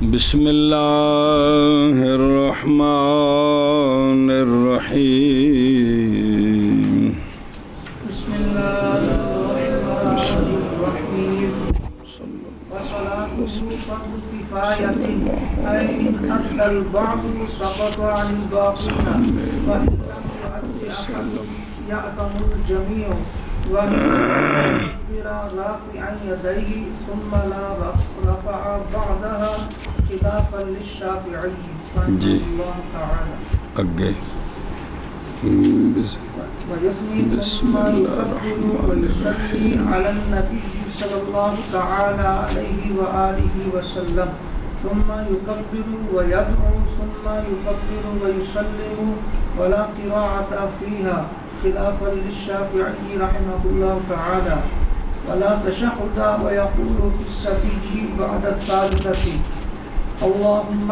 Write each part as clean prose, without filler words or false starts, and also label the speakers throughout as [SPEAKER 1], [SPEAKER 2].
[SPEAKER 1] بسم اللہ الرحمن الرحیم
[SPEAKER 2] بسم اللہ الرحمن الرحیم وصلاته فرض کفایۃ ای ان ادى البعض سقط عن الباقین وان لم يؤد احد یأثم الجميع ومن رافعا يديه ثم لا رفع بعدها خلافا للشافعي رحمه الله تعالى
[SPEAKER 1] اگے
[SPEAKER 2] بسم الله ويصلي على النبي صلى الله تعالى عليه وآله وسلم ثم يكبر ويدعو ثم يكبر ويسلم ولا قراءة فيها خلافا للشافعي رحمه الله تعالى ولا تشهد ويقول في السبيج بعد الثالثة اللهم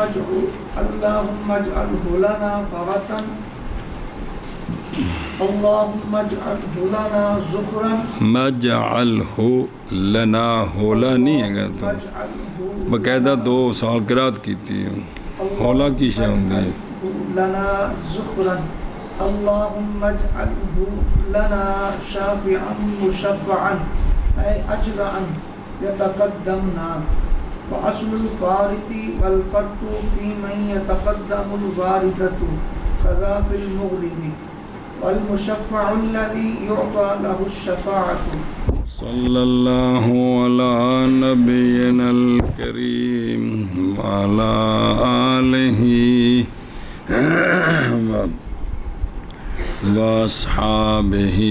[SPEAKER 2] اجعله لنا فرة اللهم اجعله لنا زخرا
[SPEAKER 1] مجعلہ لنا ہولا نہیں ہے گا تو باقاعدہ دو سال قرات کی تھی ہولا کی شے ہوں گے
[SPEAKER 2] لنا زخرا اللهم اجعله لنا شافعا مشفعا اي اجرا يتقدمنا وأصل الفارق والفرق في من يتقدم الواردة كذا في المغرب والمشفع الذي يعطى له الشفاعة
[SPEAKER 1] صلی اللہ علی نبینا الکریم وعلی آلہ واصحابہ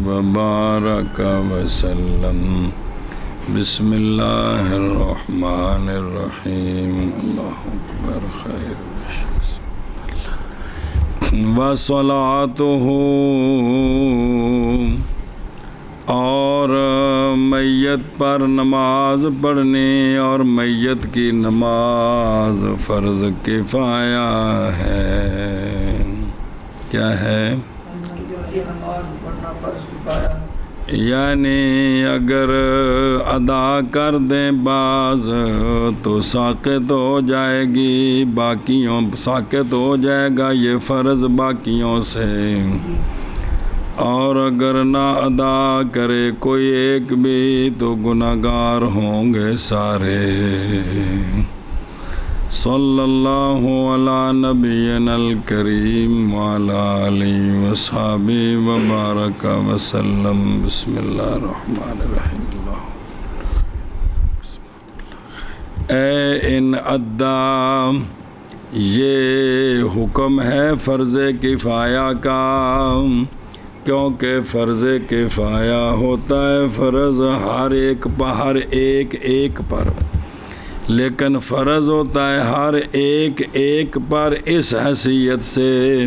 [SPEAKER 1] وبارک وسلم بسم اللہ الرحمن الرحیم اللہ اکبر خیر وصلاتہ اور میت پر نماز پڑھنے اور میت کی نماز فرض کفایہ ہے کیا ہے
[SPEAKER 2] نماز پڑھنا فرض کفایہ ہے
[SPEAKER 1] یعنی اگر ادا کر دیں بعض تو ساقط ہو جائے گی باقیوں ساقط ہو جائے گا یہ فرض باقیوں سے اور اگر نہ ادا کرے کوئی ایک بھی تو گناہگار ہوں گے سارے صلی اللہ علی نبینا الکریم وعلی آلہ وصحبہ وبارک وسلم بسم اللہ الرحمن الرحیم اے ان ادا یہ حکم ہے فرض کفایہ کا کیونکہ فرض کفایہ ہوتا ہے فرض ہر ایک پر لیکن فرض ہوتا ہے ہر ایک پر اس حیثیت سے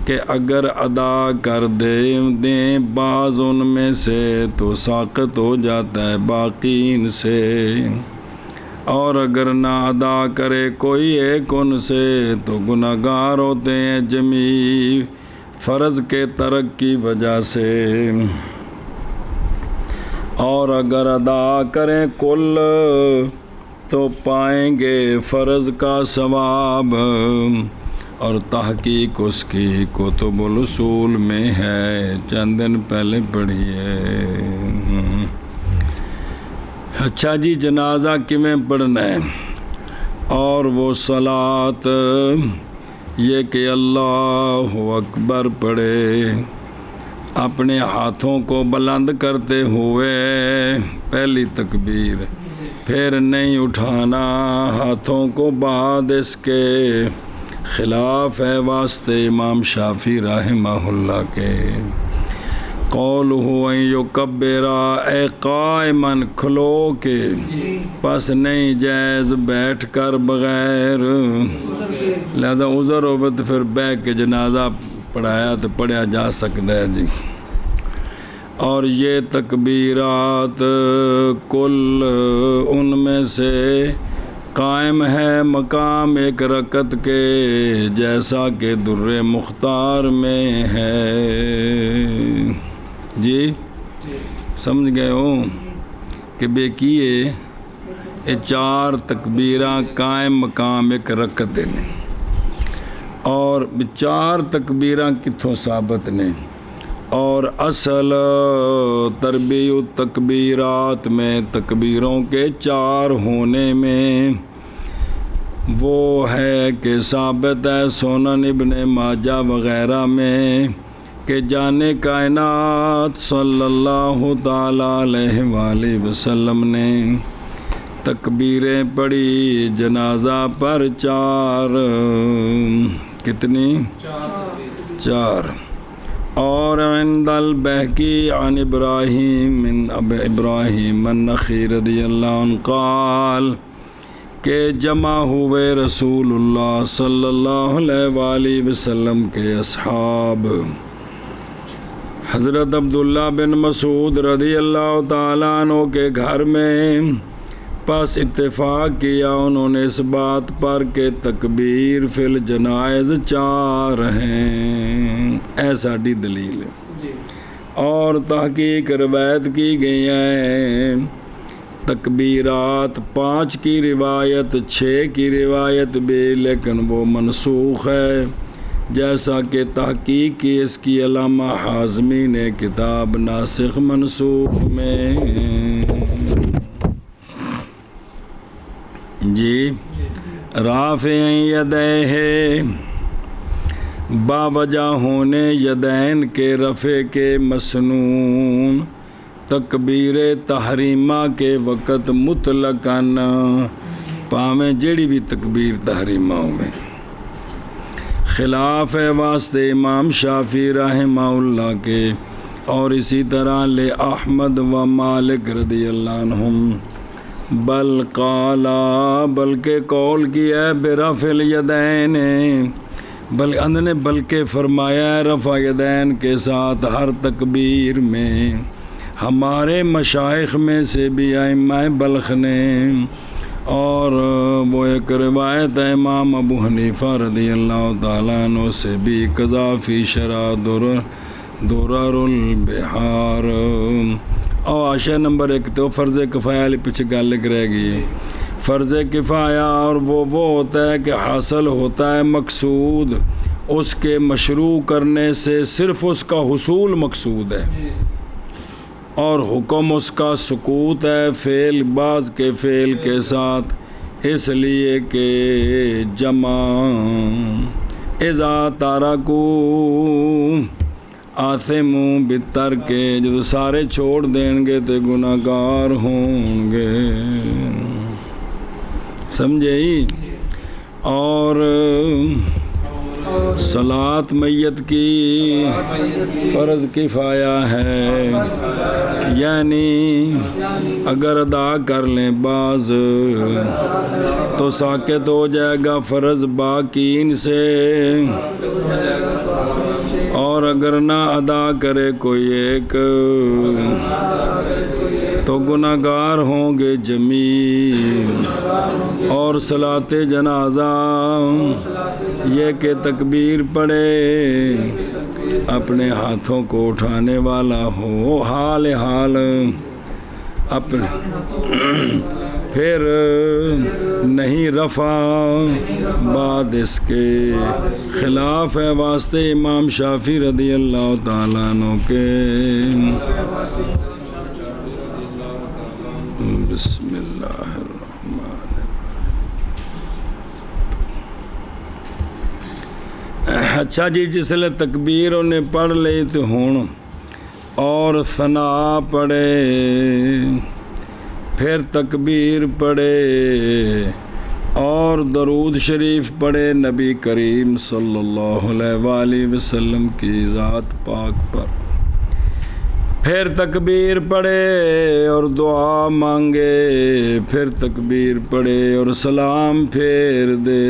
[SPEAKER 1] کہ اگر ادا کر دیں بعض ان میں سے تو ساقط ہو جاتا ہے باقین سے اور اگر نہ ادا کرے کوئی ایک ان سے تو گناہگار ہوتے ہیں جمیع فرض کے ترک کی وجہ سے اور اگر ادا کریں کل تو پائیں گے فرض کا ثواب اور تحقیق اس کی کتب الاصول میں ہے چند دن پہلے پڑھی ہے اچھا جی جنازہ کیویں پڑھنا ہے اور وہ صلاۃ یہ کہ اللہ اکبر پڑھے اپنے ہاتھوں کو بلند کرتے ہوئے پہلی تکبیر پھر نہیں اٹھانا ہاتھوں کو بعد اس کے خلاف ہے واسطے امام شافعی رحمہ اللہ کے قول ان یکبرا اے قائمن کھلو کے پس نہیں جائز بیٹھ کر بغیر لہذا عذر ہو تو پھر بیٹھ کے جنازہ پڑھایا تو پڑھیا جا سکتا ہے جی اور یہ تکبیرات کل ان میں سے قائم ہے مقام ایک رکعت کے جیسا کہ در مختار میں ہے جی سمجھ گئے ہو کہ بے کیے یہ 4 تکبیراں قائم مقام ایک رکعت نے، اور 4 تکبیراں کتھوں ثابت نے، اور اصل تربیت تکبیرات میں تکبیروں کے 4 ہونے میں وہ ہے کہ ثابت ہے سنن ابن ماجہ وغیرہ میں کہ جان کائنات صلی اللہ تعالیٰ علیہ وآلہ وسلم نے تکبیریں پڑھی جنازہ پر 4، کتنی؟ 4۔ اور عند البہقی عن ابراہیم من ابراہیم النخعی رضی اللہ عنہ قال کہ جمع ہوئے رسول اللہ صلی اللہ علیہ وآلہ وسلم کے اصحاب حضرت عبداللہ بن مسعود رضی اللہ تعالیٰ عنہ کے گھر میں، پس اتفاق کیا انہوں نے اس بات پر کہ تکبیر فی الجنائز 4 ہیں، ایسا دلیل ہے۔ اور تحقیق روایت کی گئی ہے تکبیرات 5 کی روایت، 6 کی روایت بھی، لیکن وہ منسوخ ہے، جیسا کہ تحقیق کی اس کی علامہ حازمی نے کتاب ناسخ منسوخ میں۔ جی رافع یدیہ، باوجہ ہونے یدین کے رفع کے مسنون تکبیر تحریمہ کے وقت مطلقاً پاویں جڑی بھی تکبیر تحریمہ ہوئے، خلاف ہے واسطے امام شافعی رحمہ اللہ کے، اور اسی طرح لے احمد و مالک رضی اللہ عنہم، بل قالا، بلکہ قول کیا ہے برفع الیدین، بلکہ فرمایا ہے رفع یدین کے ساتھ ہر تکبیر میں۔ ہمارے مشائخ میں سے بھی ائمہ بلخ نے، اور وہ ایک روایت ہے امام ابو حنیفہ رضی اللہ تعالیٰ عنہ سے بھی، قضا فی شرح درر البحار۔ اور آشا نمبر 1 تو فرض کفایہ والی پیچھے گل لکھ رہ گئی ہے۔ فرض کفایہ اور وہ ہوتا ہے کہ حاصل ہوتا ہے مقصود، اس کے مشروع کرنے سے صرف اس کا حصول مقصود ہے، اور حکم اس کا سکوت ہے فعل بعض کے فعل کے ساتھ، اس لیے کہ جمع اذا تارکو آثموا بالترک، جب سارے چھوڑ دیں گے تو گناہ گار ہوں گے، سمجھے ہی۔ اور صلاۃ میت کی فرض کفایہ ہے، یعنی اگر ادا کر لیں بعض تو ساقط ہو جائے گا فرض باقین سے، اور اگر نہ ادا کرے کوئی ایک تو گناہ گار ہوں گے جمیع۔ اور صلاۃ جنازہ یہ کہ تکبیر پڑھے، اپنے ہاتھوں کو اٹھانے والا ہو حال اپنے، پھر نہیں رفع بعد اس کے، خلاف ہے واسطے امام شافعی رضی اللہ تعالیٰ عنہ کے۔ بسم اللہ الرحمن الرحیم۔ اچھا جی، جس لئے تکبیر انہیں پڑھ لئی تو ہون اور ثنا پڑھے، پھر تکبیر پڑھے اور درود شریف پڑھے نبی کریم صلی اللہ علیہ وآلہ وسلم کی ذات پاک پر، پھر تکبیر پڑھے اور دعا مانگے، پھر تکبیر پڑھے اور سلام پھیر دے،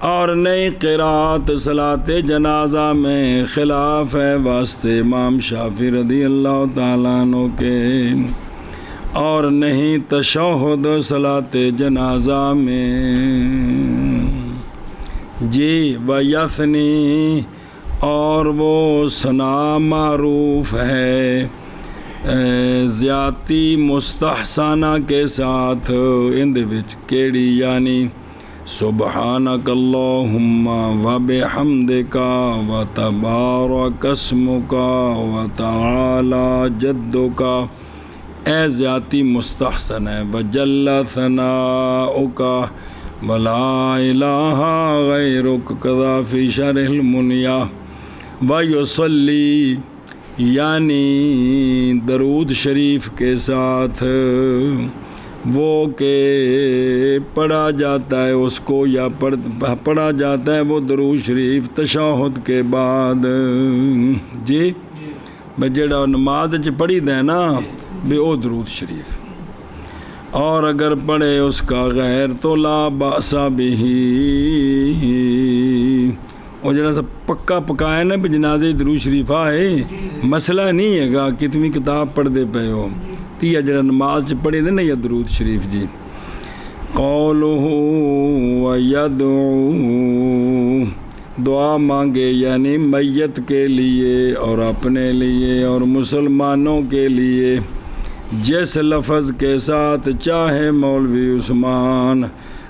[SPEAKER 1] اور نئی قرات صلاۃ جنازہ میں خلاف ہے واسطے امام شافعی رضی اللہ تعالیٰ عنہ کے، اور نہیں تشہد صلاۃ جنازہ میں۔ جی ویثنی، اور وہ ثنا معروف ہے زیادتی مستحسانہ کے ساتھ اندے وچ کیڑی یعنی سبحانک اللہم و بحمدک و تبارک اسمک و تعالی جدک، اے زیادتی مستحسن ہے، وجل ثناؤک ولا الہ غیرک کذا فی شرح المنیا، و یصلی یعنی درود شریف کے ساتھ وہ کہ پڑھا جاتا ہے اس کو یا پڑھا جاتا ہے وہ درود شریف تشہد کے بعد، جی جڑا نماز پڑھی دے نا بے او درود شریف، اور اگر پڑھے اس کا غیر تو لا باس بہ، اور جڑا سا پکا پکایا نا بھی جنازے درود شریف آئے، مسئلہ نہیں ہے گا کتنی کتاب پڑھ دے پے ہو، تیا جڑا نماز پڑھی دے نا یا درود شریف جی، قولہ و یدعو دعا مانگے یعنی میت کے لیے اور اپنے لیے اور مسلمانوں کے لیے، جس لفظ کے ساتھ چاہے مولوی عثمان،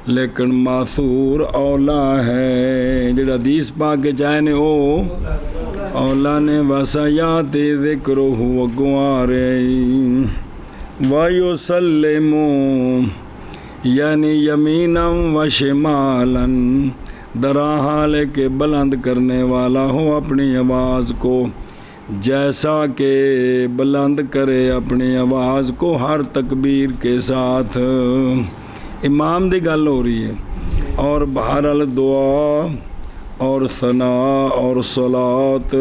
[SPEAKER 1] لیکن ماثور اولا ہے، جڑا حدیث پاک کے چاہے نے او اولا نے، وسیات ذکرہ و گوارے وَيُسَلِّمُ یعنی یمینا و شمالا، درا حال کے بلند کرنے والا ہو اپنی آواز کو، جیسا کہ بلند کرے اپنی آواز کو ہر تکبیر کے ساتھ، امام دی گل ہو رہی ہے، اور بہرحال دعا اور ثناء اور صلات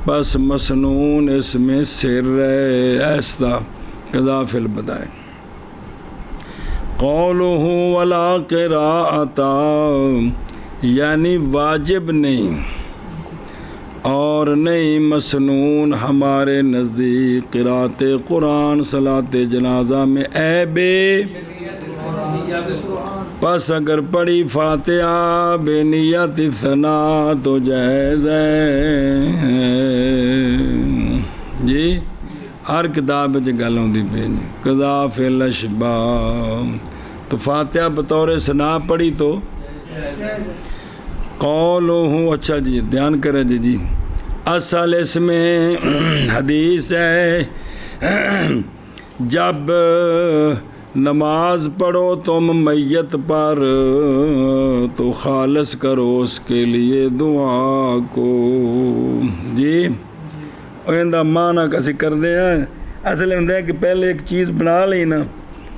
[SPEAKER 1] بس مسنون اس میں سر ہے، ایسا قضا فی البدائے، قولہ ولا قراءۃ یعنی واجب نہیں اور نہیں مسنون ہمارے نزدیک قرأت قرآن صلاۃ جنازہ میں عیب، پس اگر پڑھی فاتحہ بے نیت ثناء تو جائز ہے، جی ہر کتاب میں گل ہوندی پئی قضا فی الاشباح، تو فاتحہ بطور ثناء پڑھی تو قولہ، اچھا جی دھیان کریں جی، اصل اس میں حدیث ہے جب نماز پڑھو تم میت پر تو خالص کرو اس کے لیے دعا کو، جی اندہ معنی کسی کر دے ہیں، اصل ہوں کہ پہلے ایک چیز بنا لی نا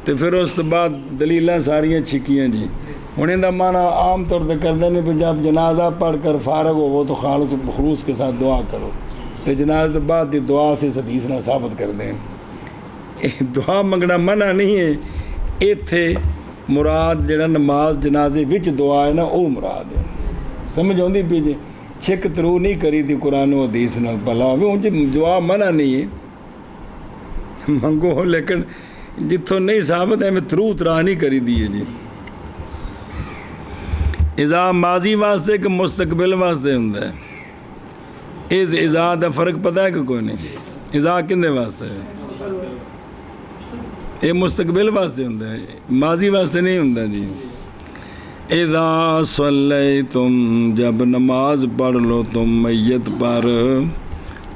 [SPEAKER 1] تو پھر اس تو بعد دلیلیں ساریاں چھکیاں جی، ہوں اندہ معنی عام طور پہ کر دیں کہ جب جنازہ پڑھ کر فارغ ہو وہ تو خالص خلوص کے ساتھ دعا کرو، تو جنازہ بعد دعا سے حدیث نہ ثابت کر دیں، دعا منگنا منع نہیں ہے، ایتھے مراد جڑا نماز جنازے وچ دعا ہے نا او مراد ہے، سمجھ آؤندی پئی جی، چھک ترو نہیں کری تھی قرآن و حدیث نال بھلا ہوئے، دعا منع نہیں ہے منگو، لیکن جتھوں نہیں ثابت ہے میں ترو ترا نہیں کری دیئے جی، اذا ماضی واسطے کہ مستقبل واسطے ہوں ہے، اس اذا دا فرق پتہ ہے کہ کوئی نہیں، اذا کندے واسطے ہے، یہ مستقبل واسطے ہوں ہے، ماضی واسطے نہیں ہوں جی، اذا صلیتم جب نماز پڑھ لو تم میت پر،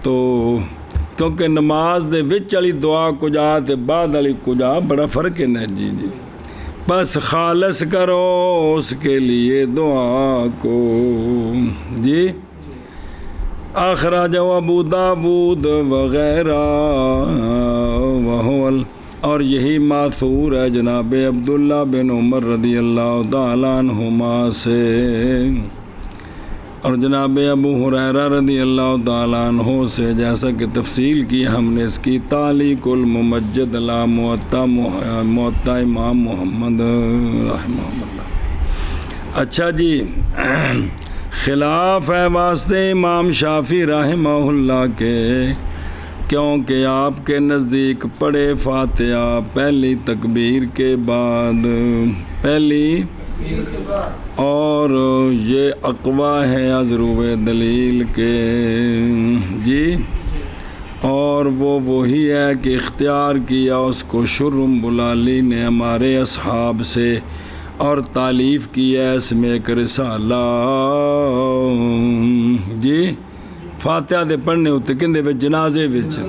[SPEAKER 1] تو کیونکہ نماز دے وچ والی دعا کجا تے بعد والی کجا بڑا فرق ہے نا جی، بس خالص کرو اس کے لیے دعا کو، جی اخرجہ ابو داود وغیرہ وہو، اور یہی ماثور ہے جناب عبداللہ بن عمر رضی اللہ تعالیٰ عنہما سے، اور جناب ابو ہریرہ رضی اللہ تعالیٰ عنہ سے، جیسا کہ تفصیل کی ہم نے اس کی تعلیق الممجد علی موطا امام محمد رحمہ اللہ۔ اچھا جی، خلاف ہے واسطے امام شافعی رحمہ اللہ کے، کیونکہ آپ کے نزدیک پڑھے فاتحہ پہلی تکبیر کے بعد، پہلی، اور یہ اقوی ہے از روئے دلیل کے، جی اور وہ وہی ہے کہ اختیار کیا اس کو شرم بلالی نے ہمارے اصحاب سے، اور تالیف کی ہے اس میں ایک رسالہ جی فاتحہ دے پڑھنے ہوتے کندے وچ جنازے وچ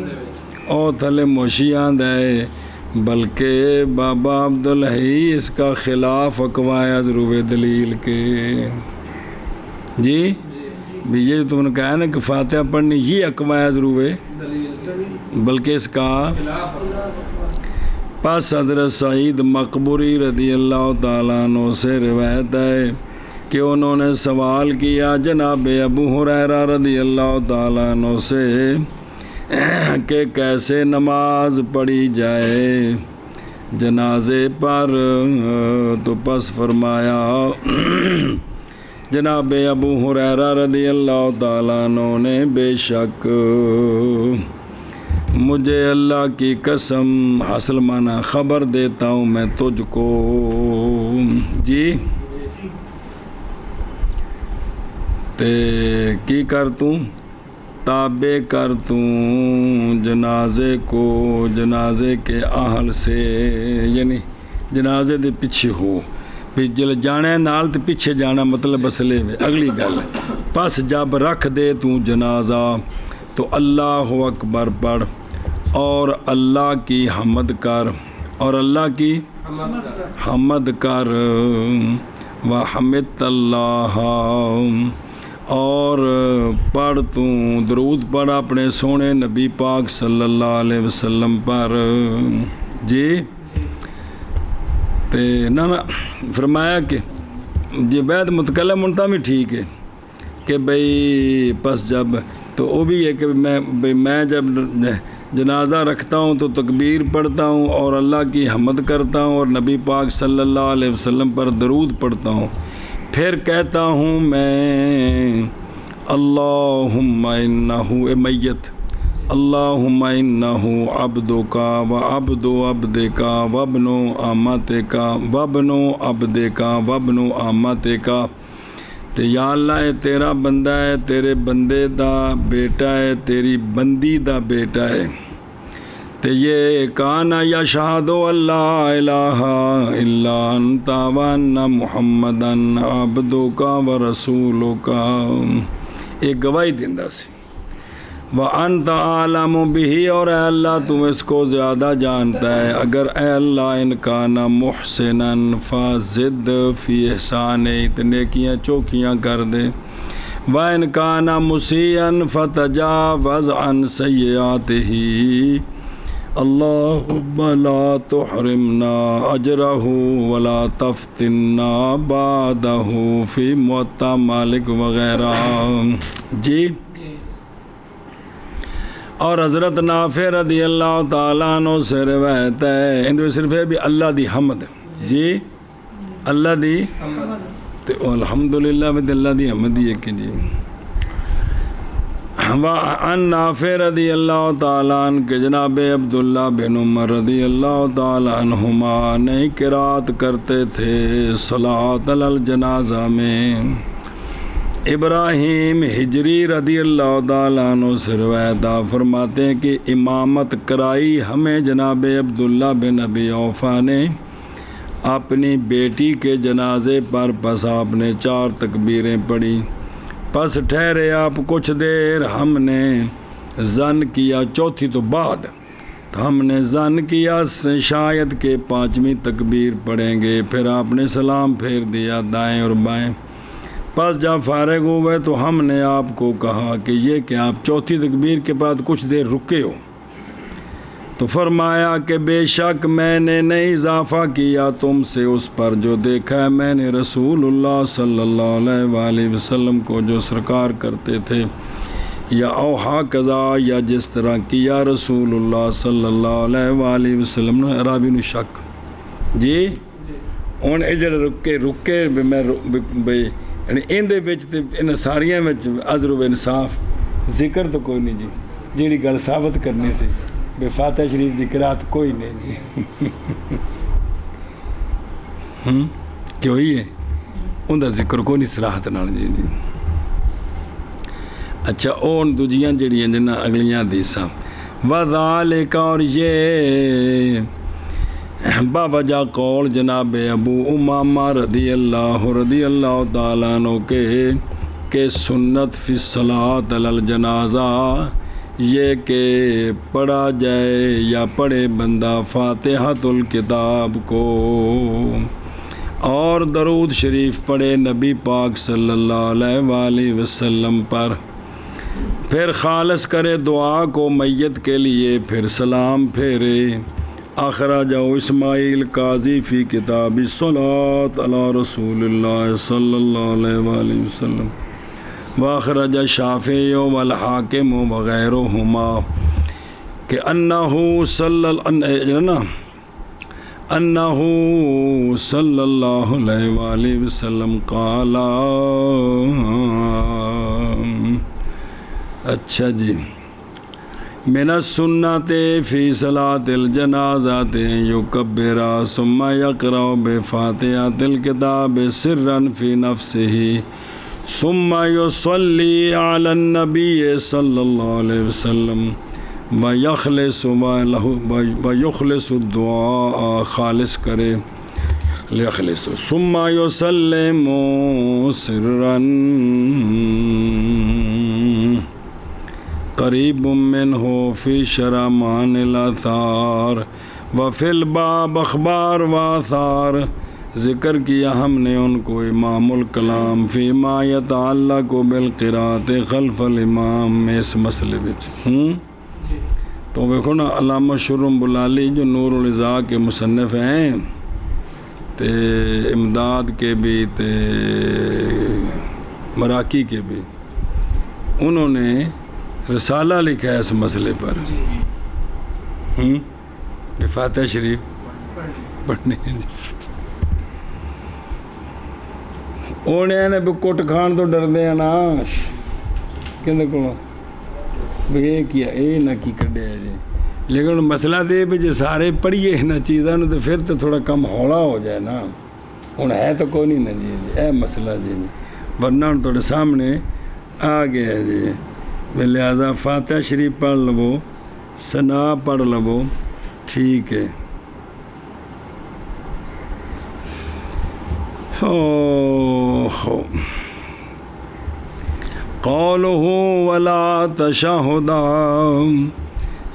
[SPEAKER 1] او تھلے موشیاں دے، بلکہ بابا عبدالحی اس کا خلاف اقوائے ضرور دلیل کے جی بھی یہ تم نے کہا نا کہ فاتحہ پڑھنی یہ اقوائے ضرور بلکہ اس کا پس حضرت سعید مقبوری رضی اللہ تعالیٰ عنہ سے روایت ہے کہ انہوں نے سوال کیا جناب ابو ہریرہ رضی اللہ تعالیٰ عنہ سے کہ کیسے نماز پڑھی جائے جنازے پر، تو پس فرمایا جناب ابو ہریرہ رضی اللہ تعالیٰ عنہ نے بے شک مجھے اللہ کی قسم حاصل مانا خبر دیتا ہوں میں تجھ کو جی تے کی کرتوں تابع کرتوں جنازے کو جنازے کے اہل سے، یعنی جنازے دے پیچھے ہو بھی جل جانے نال تے پیچھے جانا مطلب اصلے میں اگلی گل پس جب رکھ دے تو جنازہ تو اللہ اکبر پڑھ اور اللہ کی حمد کر، اور اللہ کی حمد کر وحمد اللہ، اور پڑھ تو درود پڑھ اپنے سونے نبی پاک صلی اللہ علیہ وسلم پر جی تے نا فرمایا کہ جی بیت متکلم انتا بھی ٹھیک ہے کہ بھئی پس جب تو وہ بھی ہے کہ میں جب جنازہ رکھتا ہوں تو تکبیر پڑھتا ہوں اور اللہ کی حمد کرتا ہوں اور نبی پاک صلی اللہ علیہ وسلم پر درود پڑھتا ہوں، پھر کہتا ہوں میں اللہم انہو اے میت اللہم انہو عبدکا و عبد عبدکا و ابن امتکا و ابن عبدکا و ابن امتکا، تے یا اللہ اے تیرا بندہ ہے، تیرے بندے دا بیٹا ہے، تیری بندی دا بیٹا ہے، تے یہ کانا یشہد اللہ الہ الا انت وان محمدن عبدکا و رسولکا، ایک گواہی دیندہ سی وَأَنْتَ عَالَمُ بِهِ، اور اے اللہ تم اس کو زیادہ جانتا ہے، اگر اے اللہ ان کانا محسنن فازد فی احسان، اتنے کیاں چوکیاں کر دے، وَإِنْ كَانَ مُسِيئًا فَتَجَاوَزْ عَنْ سَيِّئَاتِهِ اللہم لا تحرمنا اجرہ ولا تفتنا بعدہ فی موطا مالک وغیرہ جی۔ اور حضرت نافع رضی اللہ تعالیٰ عنہ سے روایت ہے، اندر میں صرف ہے بھی اللہ دی حمد جی، اللہ دی تو الحمدللہ میں اللہ دی حمد یہ کہ جی وَعَنْ نافع رضی اللہ تعالیٰ عنہ کہ جناب عبداللہ بن عمر رضی اللہ تعالیٰ عنہما نئی قرات کرتے تھے صلاۃ علی الجنازہ میں۔ ابراہیم ہجری رضی اللہ تعالیٰ عنہ سے روایت فرماتے ہیں کہ امامت کرائی ہمیں جناب عبداللہ بن ابی اوفا نے اپنی بیٹی کے جنازے پر، پس آپ نے 4 تکبیریں پڑھی، پس ٹھہرے آپ کچھ دیر، ہم نے ظن کیا چوتھی تو بعد ہم نے ظن کیا شاید کہ 5ویں تکبیر پڑھیں گے، پھر آپ نے سلام پھیر دیا دائیں اور بائیں، پس جب فارغ ہوئے تو ہم نے آپ کو کہا کہ یہ کہ آپ چوتھی تکبیر کے بعد کچھ دیر رکے ہو، تو فرمایا کہ بے شک میں نے نہیں اضافہ کیا تم سے اس پر جو دیکھا ہے میں نے رسول اللہ صلی اللہ علیہ وآلہ وسلم کو جو سرکار کرتے تھے، یا اوہا قضا، یا جس طرح کیا رسول اللہ صلی اللہ علیہ وآلہ وسلم نے راوی نو شک جی ہن اے جڑے رکے میں یعنی ان دے وچ تے ان ساریاں وچ عذر و انصاف ذکر تو کوئی نہیں جی، جیڑی گل ثابت کرنی سی بے فاتحہ شریف دی قرات کوئی نہیں جی کیوں ہی ہے ان دا ذکر کوئی نہیں صراحت نال جی۔ اچھا اون دوجیاں جڑیاں جنہاں اگلیاں حدیثاں وذالک اور یہ باوجہ قول جناب ابو امامہ رضی اللہ تعالیٰ عنہ کے کہ سنت فی الصلاۃ علی الجنازہ یہ کہ پڑھا جائے یا پڑھے بندہ فاتحۃ الکتاب کو اور درود شریف پڑھے نبی پاک صلی اللہ علیہ وآلہ وسلم پر، پھر خالص کرے دعا کو میت کے لیے، پھر سلام پھیرے۔ اخرجہ اسماعیل قاضی فی کتاب الصلاۃ علی رسول اللہ صلی اللہ علیہ وآلہ وسلم، واخرج شافعی والحاکم وغیرہما کہ انہ صلی اللہ علیہ وآلہ وسلم قال، اچھا جی، من السنت فی صلاۃ الجنازۃ یکبر ثم یقرأ بفاتحۃ الکتاب سرا فی نفسہ ثم یصلی علی النبی صلی اللہ علیہ وسلم ویخلص الدعاء، خالص کرے لیخلص، ثم یسلم سرا قریب منہ فی شرمان الاثار وفی الباب اخبار و آثار۔ ذکر کیا ہم نے ان کو امام الکلام فی ما یتعلق بالقراءۃ خلف الامام میں اس مسئلے وچ تو دیکھو نا، علامہ شرم بلالی جو نور العزا کے مصنف ہیں تے امداد کے بھی تے مراکی کے بھی، انہوں نے رسالہ لکھا ہے اس مسئلے پر، فاتحہ شریف پڑھنے اونے نے بھی کٹ کھان تو ڈردے ہیں نا کہندے کو یہ کیا اے نہ کی کڈے جی، لیکن مسئلہ دے بھی جے سارے پڑھیے نا چیزاں تو پھر تو تھوڑا کم ہولا ہو جائے نا، ہن ہے تو کوئی نہیں نا جی اے مسئلہ جی، ورنہ ہن تھوڑے سامنے آ گیا ہے جی، لہٰذا فاتحہ شریف پڑھ لو، ثنا پڑھ لو، ٹھیک ہے۔ قولہ ولا تشہد،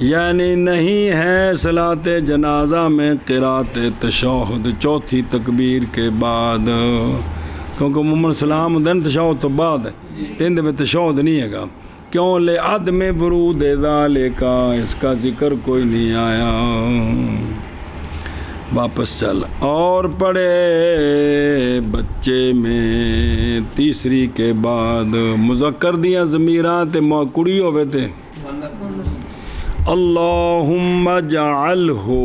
[SPEAKER 1] یعنی نہیں ہے صلاۃ جنازہ میں قرأت تشہد چوتھی تکبیر کے بعد، کیونکہ محمد سلام دن تشہد تو بعد ہے، تین میں تشہد نہیں ہے گا، کیوں؟ لعدم ورود ذالک، اس کا ذکر کوئی نہیں آیا۔ واپس چل، اور پڑھے بچے میں تیسری کے بعد مذکر دیاں ضمیرات کڑی ہوئے تھے، اللہم اجعلہ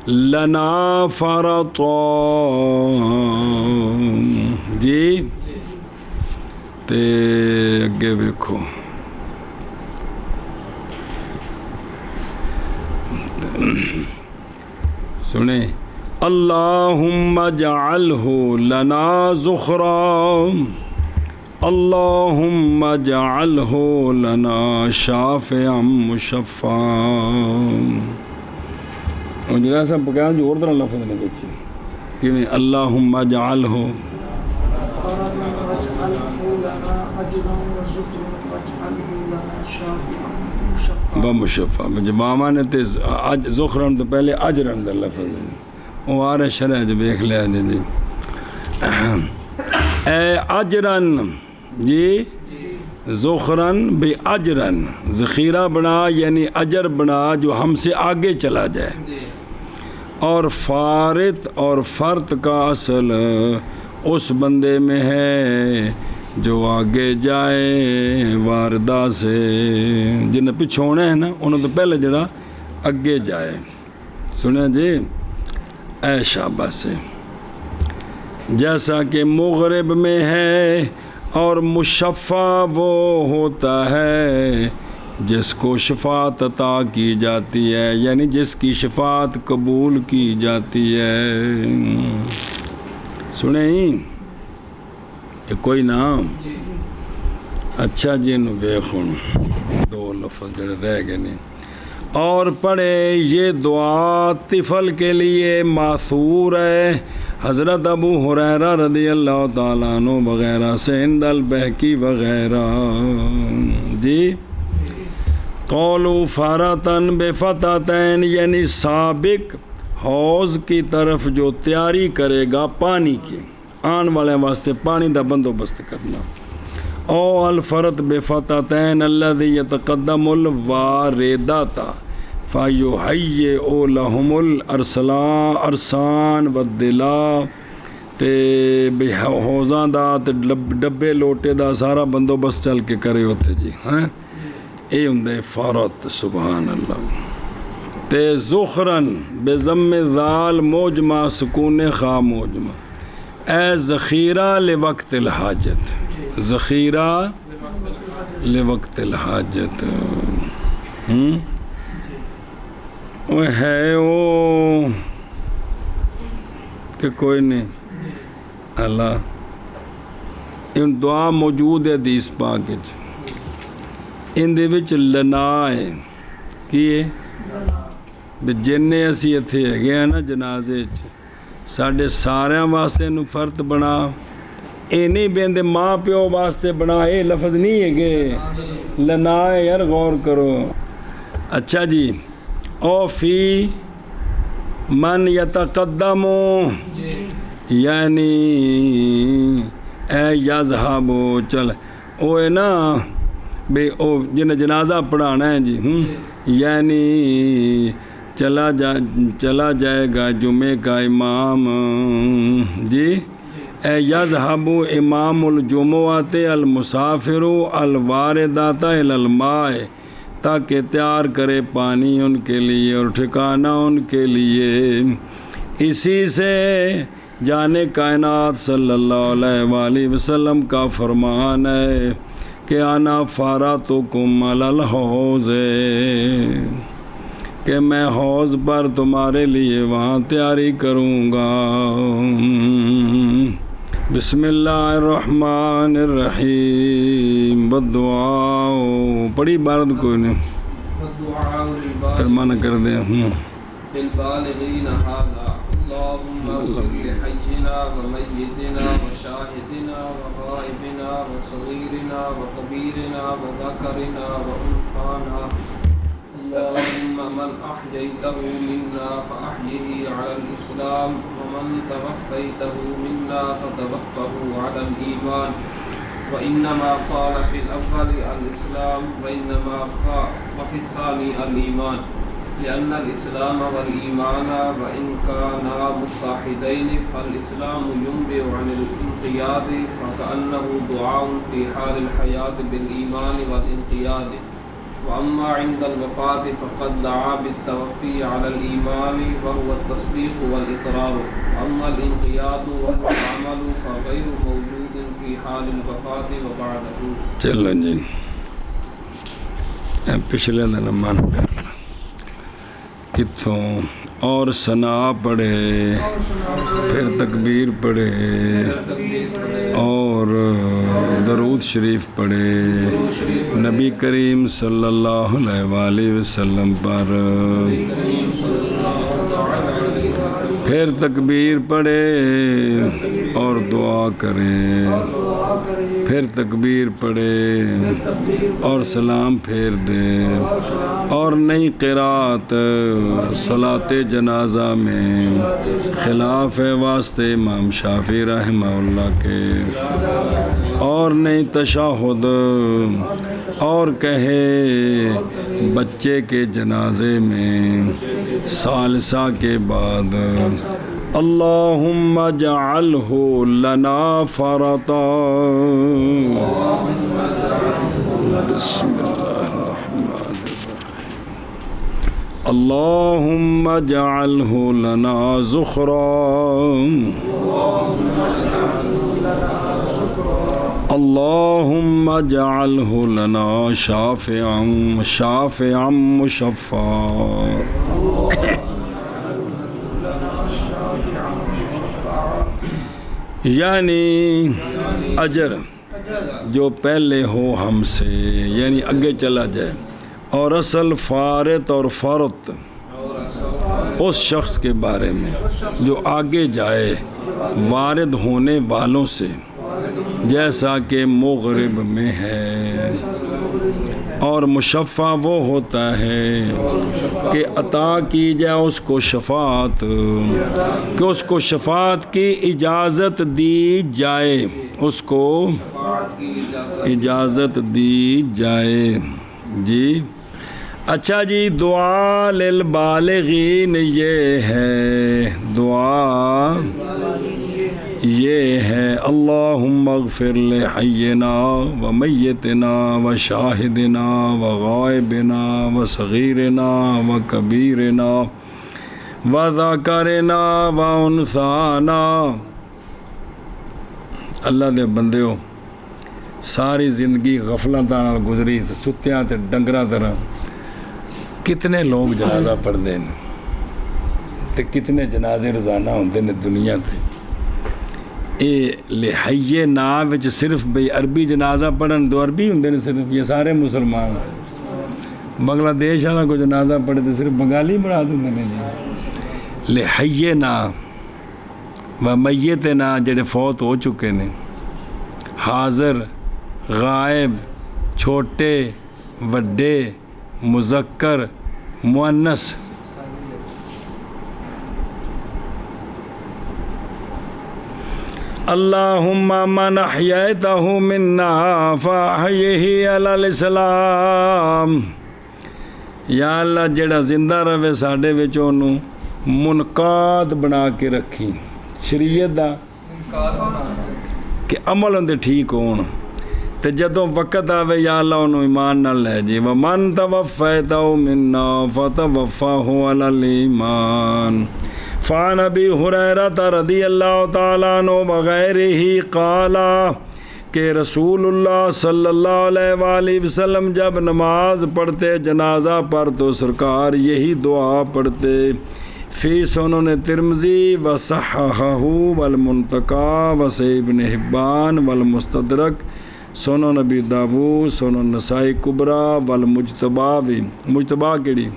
[SPEAKER 1] لنا فرطا جی، تے اگے ویکھو سنیں، اللہم اجعلہ لنا ذخرا، اللہم اجعلہ لنا شافعا مشفعا۔ جناب صاحب بکیاں جو اور طرح لفظ نے بچے کہ اللہم اجعلہ بمشفع، جب ماما نے تے ذخرن تو پہلے اجرن دا لفظ ہے، وہ آ رہے شرح جو بیکھ لیا جی، اے اجرن جی، ذخرن بھی اجرن، ذخیرہ بنا یعنی اجر بنا جو ہم سے آگے چلا جائے، اور فارط اور فرط کا اصل اس بندے میں ہے جو آگے جائے واردہ سے، جنہیں پچھوڑے ہیں نا انہوں تو پہلے جڑا اگے جائے، سنیں جی، اے شابہ سے، جیسا کہ مغرب میں ہے، اور مشفع وہ ہوتا ہے جس کو شفاعت عطا کی جاتی ہے، یعنی جس کی شفاعت قبول کی جاتی ہے۔ سنیں کہ کوئی نام اچھا جی، انہوں دیکھوں دو لفظ جڑے رہ گئے نہیں، اور پڑھے یہ دعا طفل کے لیے ماثور ہے حضرت ابو ہریرہ رضی اللہ تعالیٰ عنہ وغیرہ سے، عند البہقی وغیرہ۔ جی قولو فراتن بفتاتین، یعنی سابق حوض کی طرف جو تیاری کرے گا پانی کی، آن والے واسطے پانی دا بندوبست کرنا۔ او الفرت بفتاتین الذی یتقدم الواردتا فیحیئ لہم الارسان والدلا، تے حوضاں دا تے ڈبے لوٹے دا سارا بندوبست چل کے کرے ہوتے جی، ہاں اے ہوندے فرت، سبحان اللہ۔ تے زخرن بضم ذال موجمہ سکون خا موجمہ، اے ذخیرہ لوقت الحاجت، ذخیرہ لوقت الحاجت۔ وہ ہے وہ کہ کوئی نہیں اللہ ان دعا موجود ہے حدیث پاک وچ، ان دے وچ لنا ہے کی ہے بھی جننے اسی اتھے ہے نا جنازے چ ساڈے ساریاں واسطے نو فرت بنا، اے نہیں بیندے ماں پیو واسطے بنا، اے لفظ نہیں ہے کہ لنا ہے، یار غور کرو۔ اچھا جی، او فی من یتقدم، یعنی اے یذہب، چل او ہے نا بے او جنہیں جنازہ پڑھانا ہے جی، یعنی چلا جائے گا جمعے کا امام جی، اے یذہب امام الجمعۃ المسافر الواردات الی الماء، تاکہ تیار کرے پانی ان کے لیے اور ٹھکانہ ان کے لیے۔ اسی سے جانے کائنات صلی اللہ علیہ وآلہ وسلم کا فرمان ہے کہ انا فاراتکم علی الحوض، کہ میں حوض پر تمہارے لیے وہاں تیاری کروں گا۔ بسم اللہ الرحمن الرحیم، بدعا پڑھی عبارت کوئی نہیں، پھر منع کر دیں۔
[SPEAKER 3] بالبالغین ھذا اللہم اغفر لحینا ومیتنا وشاہدنا وغائبنا وصغیرنا وکبیرنا وذکرنا وانثانا، اللهم من أحييته منا فأحيه على الإسلام، ومن توفيته منا فتوفه على الإيمان، وإنما قال في الأول الإسلام وإنما قال وفي الثاني الإيمان، لأن الإسلام والإيمان وإن كانا متحدين فالإسلام ينبئ عن الانقياد، فكأنه دعاء في حال الحياة بالإيمان والانقياد، وأما عند الوفاة فقد دعا بالتوفي على الإيمان وهو التصديق والإقرار، وأما الانقياد وهو العمل فغير موجود في حال الوفاة وبعده۔
[SPEAKER 1] چلو جی پچھلے دن من کر کتوں اور ثنا پڑھے، پھر تکبیر پڑھے اور درود شریف پڑھے نبی کریم صلی اللہ علیہ وآلہ وسلم پر، پھر تکبیر پڑھے اور دعا کرے، پھر تکبیر پڑھے اور سلام پھیر دے، اور نئی قرات صلاۃ جنازہ میں خلاف واسطے امام شافعی رحمہ اللہ کے، اور نئی تشہد، اور کہے بچے کے جنازے میں ثالثہ کے بعد اللہم اجعلہ لنا فرطا، بسم اللہ الرحمن الرحیم، اللہم اجعلہ لنا ذخرا، اللہم اجعلہ لنا شافعا مشفعا، یعنی اجر جو پہلے ہو ہم سے، یعنی اگے چلا جائے، اور اصل فارط اور فرط اس شخص کے بارے میں جو آگے جائے وارد ہونے والوں سے جیسا کہ مغرب میں ہے، اور مشفع وہ ہوتا ہے کہ عطا کی جائے اس کو شفاعت، کہ اس کو شفاعت کی اجازت دی جائے، اس کو اجازت دی جائے۔ جی اچھا جی، دعا للبالغین یہ ہے، دعا یہ ہے اللہم اغفر لحینا و میتنا و شاہدنا و غائبنا و صغیرنا و کبیرنا و ذکرنا و انثانا۔ اللہ دے بندیو، ساری زندگی غفلتاں نال گزری، ستیاں تے ڈنگراں طرح کتنے لوگ جنازہ پڑھتے ہیں تے کتنے جنازے روزانہ ہوندے نے دنیا تے۔ اے لحیے نا وچ صرف بھئی عربی جنازہ پڑھن دو عربی ہوندے نے صرف، یہ سارے مسلمان، بنگلہ دیش والا کو جنازہ پڑھے تو صرف بنگالی مراد ہوندے نے جی۔ لحیے نا و میتنا جڑے فوت ہو چکے نے، حاضر غائب، چھوٹے وڈے، مذکر مؤنث، اللہم من احییتہ منا فاحیہ علی الاسلام۔ یا اللہ جڑا زندہ رہے ساڈے وچ اونوں منقاد بنا کے رکھی، شریعت دا کہ عمل اندے ٹھیک ہون، تے جدوں وقت آوے یا اللہ انہوں ایمان نہ لے جی۔ وَمَن تَوَفَّيْتَهُ مِنَّا فَتَوَفَّهُ عَلَى الْإِيمَانِ۔ فَعَنْ أَبِي هُرَيْرَةَ رضی اللہ تعالیٰ عنہ وغیرہ قال کہ رسول اللہ صلی اللہ علیہ وآلہ وسلم جب نماز پڑھتے جنازہ پر تو سرکار یہی دعا پڑھتے، فی سنن ترمذی وصححہ والمنتقى وصحیح ابن حبان والمستدرک، سنن نبی داؤد، سنن نسائی کبریٰ والمجتبیٰ۔ بھی مجتبیٰ کیڑی؟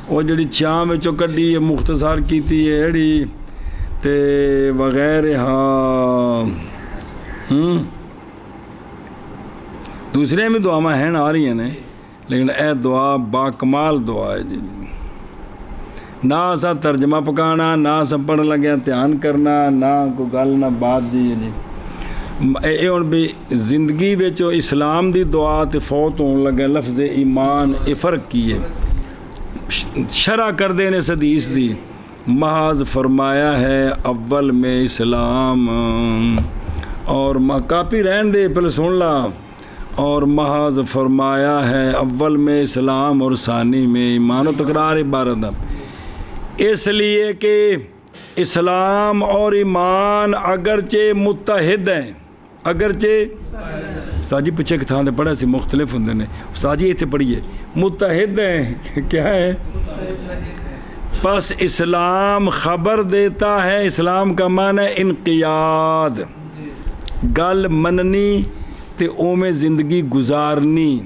[SPEAKER 1] وہ جڑی چاں وچوں کڈی ہے مختصر کیتی ہے ایڑی تے وغیرہ دوسرے بھی دعاواں ہیں آ رہی ہیں لیکن اے دعا با کمال دعا ہے جی۔ نہ اسا ترجمہ پکانا، نہ اسا پڑھن لگیا دھیان کرنا، نہ کوئی گل نہ بات جی جی۔ اے ہن بھی زندگی وچ اسلام دی دعا تے فوت ہون لگا لفظ ایمان اے فرق کی ہے؟ شرح کر دے نے اس حدیث دی، محض فرمایا ہے اول میں اسلام، اور کاپی رہن دے پہلے سن لا، اور محض فرمایا ہے اول میں اسلام اور ثانی میں ایمان، و تکرار عبارت ہے، اس لیے کہ اسلام اور ایمان اگرچہ متحد ہیں، اگرچہ استاد جی پچھے تھان تے پڑھا سی مختلف ہوندے نے، استاد جی ایتھے پڑھیے متحد ہیں، کیا ہے؟ پس اسلام خبر دیتا ہے، اسلام کا معنی ہے انقیاد، گل مننی تے اومیں زندگی گزارنی،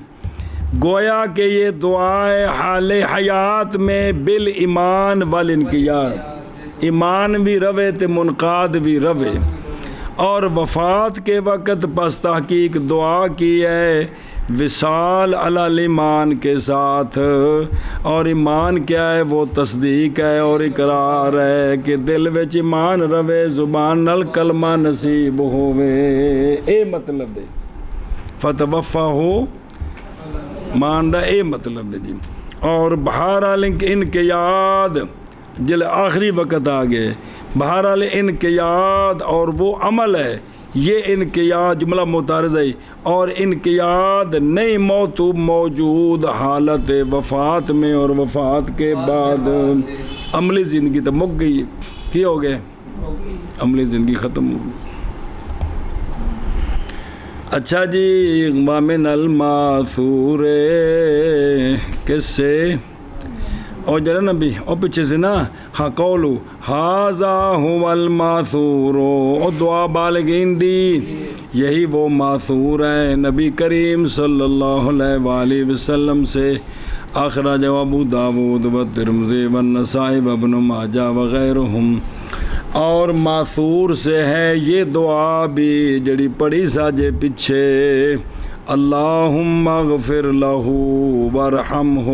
[SPEAKER 1] گویا کہ یہ دعائے حال حیات میں بالایمان والانقیاد، ایمان بھی روے تے منقاد بھی روے، اور وفات کے وقت پس تحقیق دعا کی ہے وصال علی الایمان کے ساتھ، اور ایمان کیا ہے؟ وہ تصدیق ہے اور اقرار ہے کہ دل وچ ایمان روے، زبان نال کلمہ نصیب ہووے، اے مطلب ہے فتوفاہ مان دا اے مطلب ہے جی۔ اور بہرحال انقیاد جل آخری وقت آگئے، بہرحال انقیاد اور وہ عمل ہے، یہ انقیاد جملہ متعارض ہے، اور انقیاد نہیں موجود حالت وفات میں، اور وفات کے بعد عملی زندگی تو مک گئی ہے، کیا ہو گئے؟ عملی زندگی ختم ہو گئی۔ اچھا جی، وَمِنَ الْمَاثُورِ کس سے؟ اور جڑا نبی اور پیچھے سے نا ہاں قولو ھذا هو الماثور، اور دعا بالغین دی یہی وہ ماثور ہے نبی کریم صلی اللہ علیہ وآلہ وسلم سے، اخرج ابو داود و ترمذی و نسائی و ابن ماجہ وغیرہم، اور ماثور سے ہے یہ دعا بھی جڑی پڑھی ساجے پیچھے، اللہم اغفر لہ وارحمہ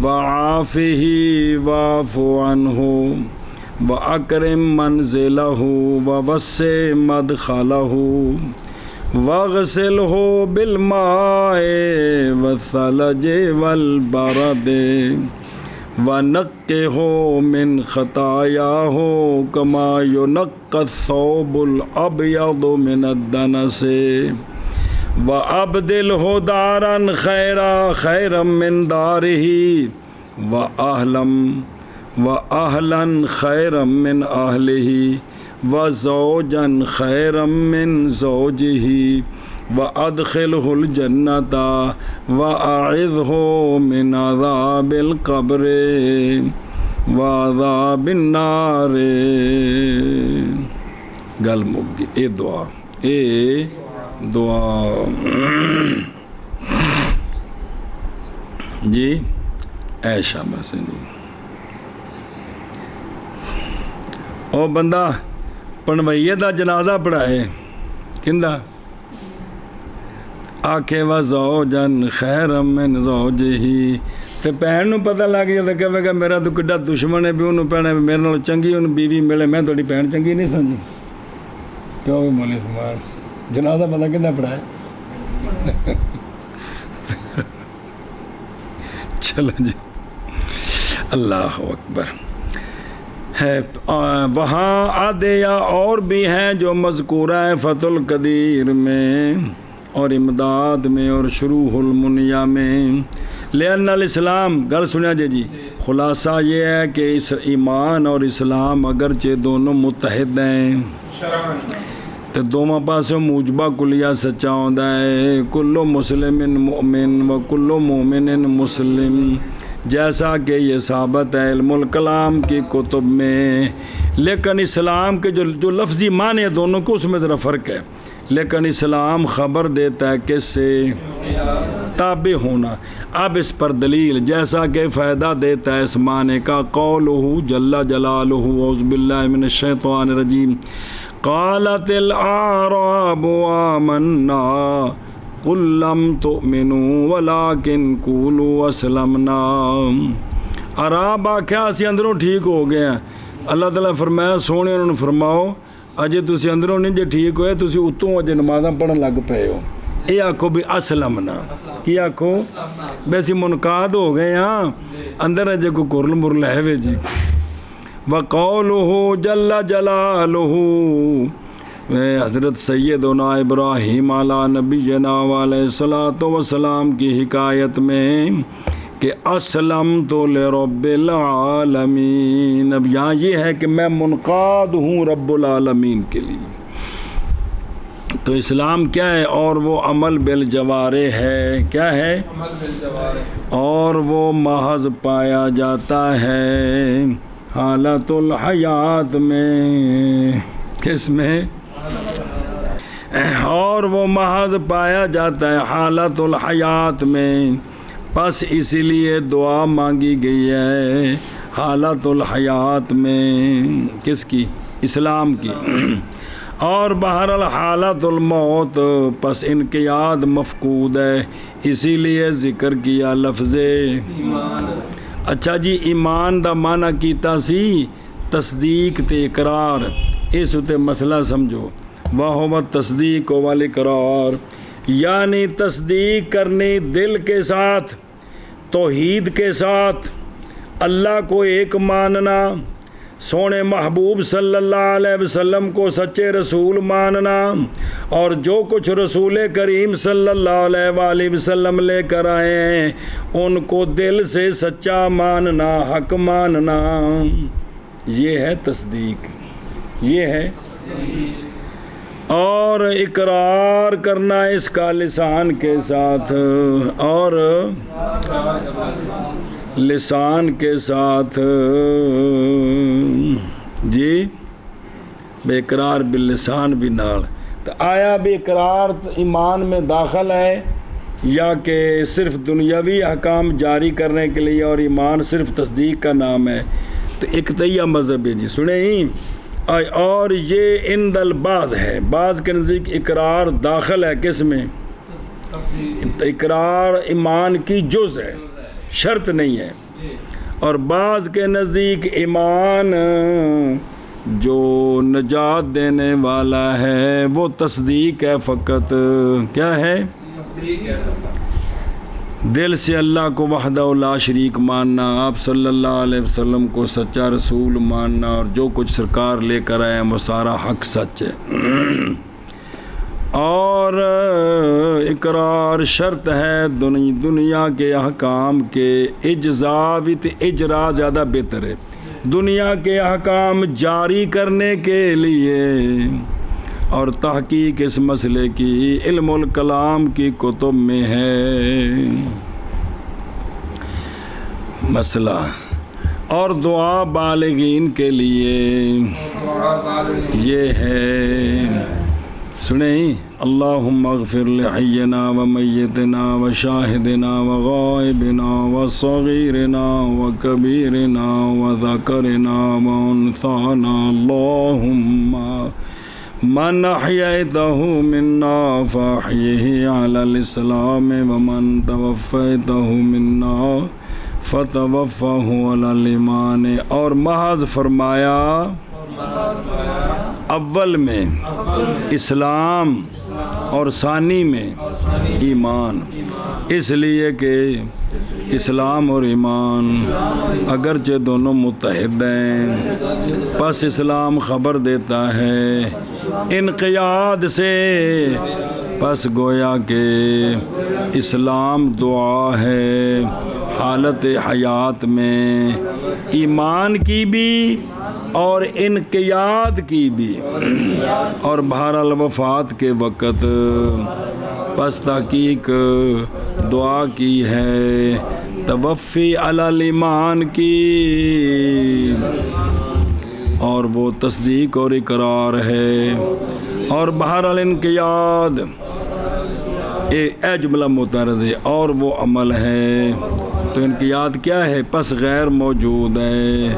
[SPEAKER 1] وعافہ واعف عنہ وَأَكْرِمْ مَنْزِلَهُ وَوَسِّعْ مَدْخَلَهُ وَاغْسِلْهُ بِالْمَاءِ وَالثَّلْجِ وَالْبَرَدِ وَنَقِّهُ مِنْ خَطَايَاهُ كَمَا يُنَقَّى الثَّوْبُ الْأَبْيَضُ مِنَ الدَّنَسِ وَأَبْدِلْهُ دَارًا خَيْرًا مِنْ دَارِهِ وَأَهْلًا خَيْرًا مِنْ أَهْلِهِ وَزَوْجًا خَيْرًا مِنْ زَوْجِهِ وَأَدْخِلْهُ الْجَنَّةَ وَأَعِذْهُ مِنْ عَذَابِ الْقَبْرِ وَعَذَابِ النَّارِ۔ گل مک گئی، اے دعا جی اے شاباش جی۔ او بندہ پڑھوئیے دا جنازہ پڑھائے کندہ آکھے وَزَوْجًا خَيْرًا مِنْ زَوْجِهِ، تے پہن نو پتہ لگ گیا تو کہے گا میرا تو کڈا دشمن ہے بھی انہوں پہنے میرے نال چنگی انہوں بیوی ملے، میں تھوڑی پہن چنگی نہیں سمجھی کیوں بھی مولی سمان جنازہ پتہ کندہ پڑھائے چلو جی، اللہ اکبر۔ ہے وہاں عادیہ اور بھی ہیں جو مذکورہ ہے فتح القدیر میں اور امداد میں اور شروح المنیہ میں، لأن الاسلام گل سنیا جی خلاصہ یہ ہے کہ اس ایمان اور اسلام اگرچہ دونوں متحد ہیں تو دونوں پاسوں موجبہ کلیہ سچا ہوندا ہے، کلو مسلم مؤمن و کلو مومن مسلم، جیسا کہ یہ ثابت ہے علم الکلام کی کتب میں، لیکن اسلام کے جو لفظی معنی ہے دونوں کو اس میں ذرا فرق ہے، لیکن اسلام خبر دیتا ہے کس سے؟ تابع ہونا۔ اب اس پر دلیل جیسا کہ فائدہ دیتا ہے اس معنی کا قولہ جل جلالہ اعوذ باللہ من الشیطان الرجیم قالت الاعراب آمنا قل لم تؤمنوا ولكن قولوا اسلمنا، عرب آکھیا اسی اندروں ٹھیک ہو گئے ہیں، اللہ تعالیٰ فرمایا سونے انہوں نے فرماؤ اجے تسی اندروں نہیں جے ٹھیک ہوئے تسی اتوں اجے نمازاں پڑھن لگ پئے ہو، یہ آکھو بھی اسلمنا، کی آکھو بیسی منقاد ہو گئے ہاں اندر اجے کو کرل مرل ہے وے جی۔ وقولہ جل جلالہ، حضرت سیدنا ابراہیم علیہ نبینا علیہ الصلوۃ والسلام کی حکایت میں کہ اسلمت لرب العالمین، اب یہاں یہ ہے کہ میں منقاد ہوں رب العالمین کے لیے، تو اسلام کیا ہے؟ اور وہ عمل بالجوارح ہے، کیا ہے؟
[SPEAKER 3] عمل بالجوارح،
[SPEAKER 1] اور وہ محض پایا جاتا ہے حالت الحیات میں، کس میں؟ اور وہ محض پایا جاتا ہے حالت الحیات میں، پس اسی لیے دعا مانگی گئی ہے حالت الحیات میں، کس کی؟ اسلام کی، اور بہرحال حالت الموت پس انقیاد مفقود ہے، اسی لیے ذکر کیا لفظ
[SPEAKER 3] ایمان۔
[SPEAKER 1] اچھا جی، ایمان دا معنی کیتا سی تصدیق تے اقرار، اس تے مسئلہ سمجھو، وَهُوَ التصدیق والاقرار، یعنی تصدیق کرنی دل کے ساتھ، توحید کے ساتھ، اللہ کو ایک ماننا، سونے محبوب صلی اللہ علیہ وسلم کو سچے رسول ماننا، اور جو کچھ رسول کریم صلی اللہ علیہ وآلہ وسلم لے کر آئے ہیں ان کو دل سے سچا ماننا، حق ماننا، یہ ہے تصدیق، یہ ہے، اور اقرار کرنا اس کا لسان کے ساتھ، اور لسان کے ساتھ جی، بے اقرار باللسان بھی نال، تو آیا بھی اقرار ایمان میں داخل ہے یا کہ صرف دنیاوی احکام جاری کرنے کے لیے اور ایمان صرف تصدیق کا نام ہے؟ تو اقتیہ مذہب ہے جی، سنیں. اور یہ عند البعض ہے، بعض کے نزدیک اقرار داخل ہے کس میں؟ اقرار ایمان کی جز ہے، شرط نہیں ہے. اور بعض کے نزدیک ایمان جو نجات دینے والا ہے وہ تصدیق ہے فقط. کیا ہے؟ دل سے اللہ کو وحدہ لا شریک ماننا، آپ صلی اللہ علیہ وسلم کو سچا رسول ماننا، اور جو کچھ سرکار لے کر آئے ہیں وہ سارا حق سچ ہے. اور اقرار شرط ہے دنیا کے احکام کے اجرا زیادہ بہتر ہے، دنیا کے احکام جاری کرنے کے لیے. اور تحقیق اس مسئلے کی علم الکلام کی کتب میں ہے. مسئلہ اور دعا بالغین کے لیے یہ ہے، سنیں. اللہم اغفر لحینا و میتنا و شاہدنا و غائبنا و صغیرنا و کبیرنا و ذکرنا و انثانا. اللہم من احییتہ منا فاحیہ علی الاسلام ومن توفیتہ منا فتوفہ علی الایمان. اور محض فرمایا اول میں اسلام اور ثانی میں ایمان، اس لیے کہ اسلام اور ایمان اگرچہ دونوں متحد ہیں، پس اسلام خبر دیتا ہے انقیاد سے، پس گویا کہ اسلام دعا ہے حالت حیات میں، ایمان کی بھی اور انقیاد کی بھی، اور بہرحال وفات کے وقت. پس تحقیق دعا کی ہے توفی علی الایمان کی، اور وہ تصدیق اور اقرار ہے. اور بہرحال انقیاد اے جملہ متعارض ہے، اور وہ عمل ہے. تو انقیاد کیا ہے؟ پس غیر موجود ہے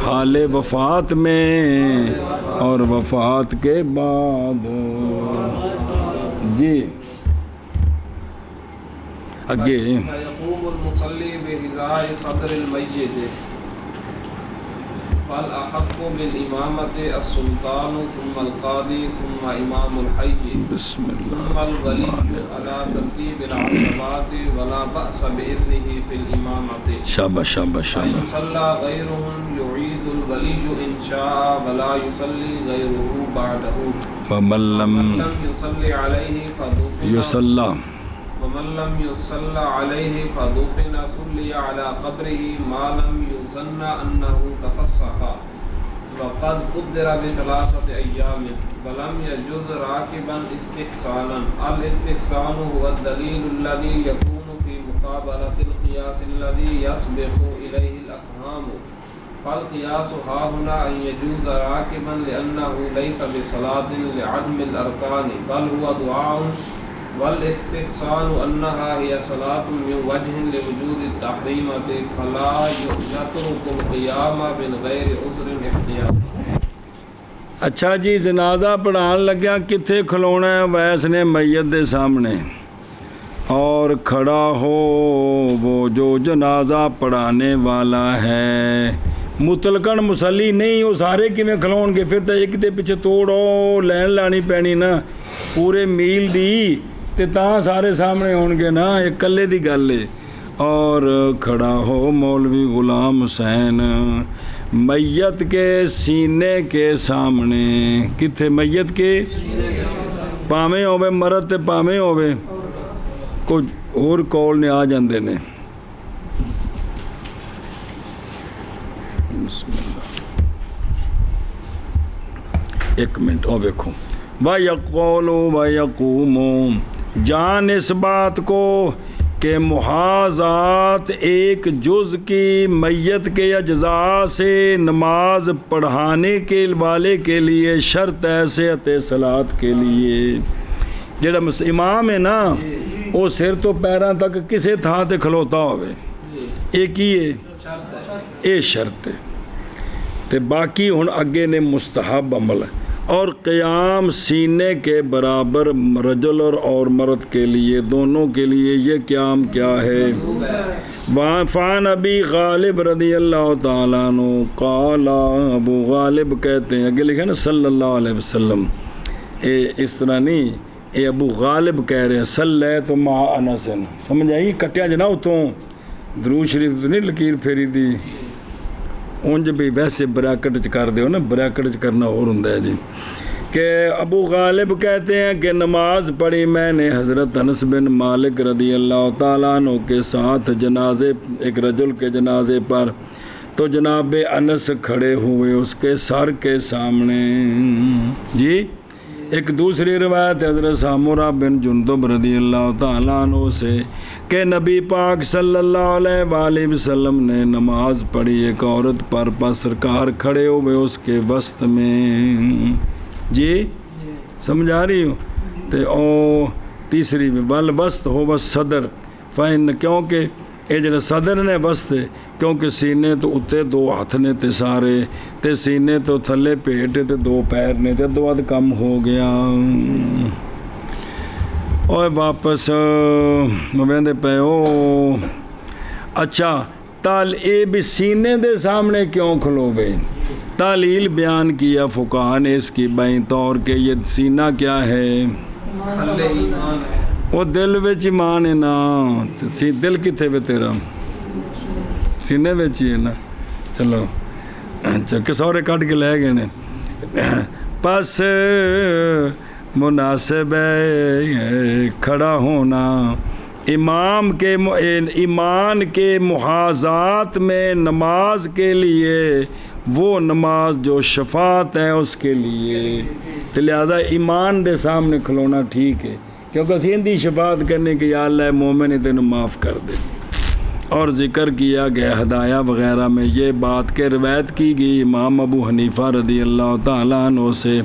[SPEAKER 1] حال وفات میں اور وفات کے بعد. جی آگے.
[SPEAKER 3] فیقوم المصلی بحذاء صدر المیت فالاحق بالامامۃ السلطان ثم القاضی ثم امام الحی
[SPEAKER 1] بسم اللہ
[SPEAKER 3] ثم الولی علی ترتیب العصبات ولا بأس بإذنه في الامامۃ.
[SPEAKER 1] شاباش شاباش شاباش.
[SPEAKER 3] صلى غيرهم يعيد الولی ان شاء ولا يصلي غيره بعده.
[SPEAKER 1] ومن لم
[SPEAKER 3] يصلي عليه فدفن
[SPEAKER 1] يصلى
[SPEAKER 3] ومن لم يصلى عليه فدفن صلي على قبره ما لم يظن أنه تفسخ. وقد قدر بثلاثة أيام ولم يجوز راكبا استحسانا. الاستحسان هو الدليل الذي يكون في مقابلة القياس الذي يسبق إليه الأفهام. فالقياس ها هنا أن يجوز راكبا لأنه ليس بصلاة لعدم الأركان بل هو دعاء، والاستحسان أنها هي صلاة من وجه لوجود التحريمة فلا يترك القيام من غير عذر احتياط.
[SPEAKER 1] اچھا جی، جنازہ پڑھان لگیا کتھے کھلونا ہے؟ ویس نے میت دے سامنے، اور کھڑا ہو وہ جو جنازہ پڑھانے والا ہے. مطلقاً مسلی نہیں، وہ سارے کیویں کھلون گے؟ پھر تو ایک دے پیچھے توڑو لین لانی پینی نا، پورے میل دی تے تاں سارے سامنے ہون گے نا، ایک کلے دی گل ہے. اور کھڑا ہو مولوی غلام حسین میت کے سینے کے سامنے. کتھے؟ میت کے پاویں ہوے مرد تے پاویں ہوے کچھ اور کول نے آ جاندے نے. بسم اللہ. ایک منٹ او دیکھو. وَيَقُولُ وَيَقُومُ، جان اس بات کو کہ محاذات ایک جز کی میت کے اجزاء سے نماز پڑھانے کے والے کے لیے شرط ہے صحت صلاۃ کے لیے. جڑا امام ہے نا وہ سر تو پیراں تک کسے تھان تے کھلوتا ہوئے ایک ہی ہے یہ شرط ہے. تے باقی ہن اگے نے مستحب عمل ہے. اور قیام سینے کے برابر رجل اور مرد کے لیے دونوں کے لیے یہ قیام کیا ہے. فان ابی غالب رضی اللہ تعالیٰ عنہ قال ابو غالب کہتے ہیں اگے لکھا نا صلی اللہ علیہ وسلم اس طرح نہیں اے ابو غالب کہہ رہے ہیں صلیت مع انس. سمجھ آئی کٹیا جنا اتوں درود شریف تو نہیں لکیر پھیری دی اونج بھی ویسے بریکٹ چ کر دیو نا بریکٹ چ کرنا اور ہوندا ہے جی. کہ ابو غالب کہتے ہیں کہ نماز پڑھی میں نے حضرت انس بن مالک رضی اللہ تعالیٰ عنہ کے ساتھ جنازے ایک رجل کے جنازے پر تو جناب انس کھڑے ہوئے اس کے سر کے سامنے جی. ایک دوسری روایت حضرت سامورہ بن جندب رضی اللہ تعالیٰ عنہ سے کہ نبی پاک صلی اللہ علیہ وآلہ وسلم نے نماز پڑھی ایک عورت پر سرکار کھڑے ہوئے اس کے وسط میں جی. سمجھ آ رہی ہو. تے او تیسری میں ول وسط ہو بس صدر فین کیونکہ یہ جڑا صدر نے وسط کیونکہ سینے تو اتنے دو ہاتھ نے تے سارے تے سینے تو تھلے پیٹ تے دو پیر نے تے دو اد کم ہو گیا. اوے واپس ویندے پے او اچھا تال اے بھی سینے دے سامنے کیوں کھلو گئے. تعلیل بیان کیا فقہاء نے اس کی بائیں طور کہ یہ سینہ کیا ہے وہ دل وچ ایمان ہے نا. دل کتھے وے تیرا سینے وچ ہی ہے نا. چلو اچھا کسورے کٹ کے لے گئے نے. پس مناسب ہے کھڑا ہونا امام کے ایمان کے محاذات میں نماز کے لیے وہ نماز جو شفاعت ہے اس کے لیے. تو لہذا ایمان دے سامنے کھلونا ٹھیک ہے کیونکہ اسی اندی شفاعت کرنے کی یا اللہ مومن تینوں معاف کر دے. اور ذکر کیا گیا ہدایہ وغیرہ میں یہ بات کہ روایت کی گئی امام ابو حنیفہ رضی اللہ تعالیٰ عنہ سے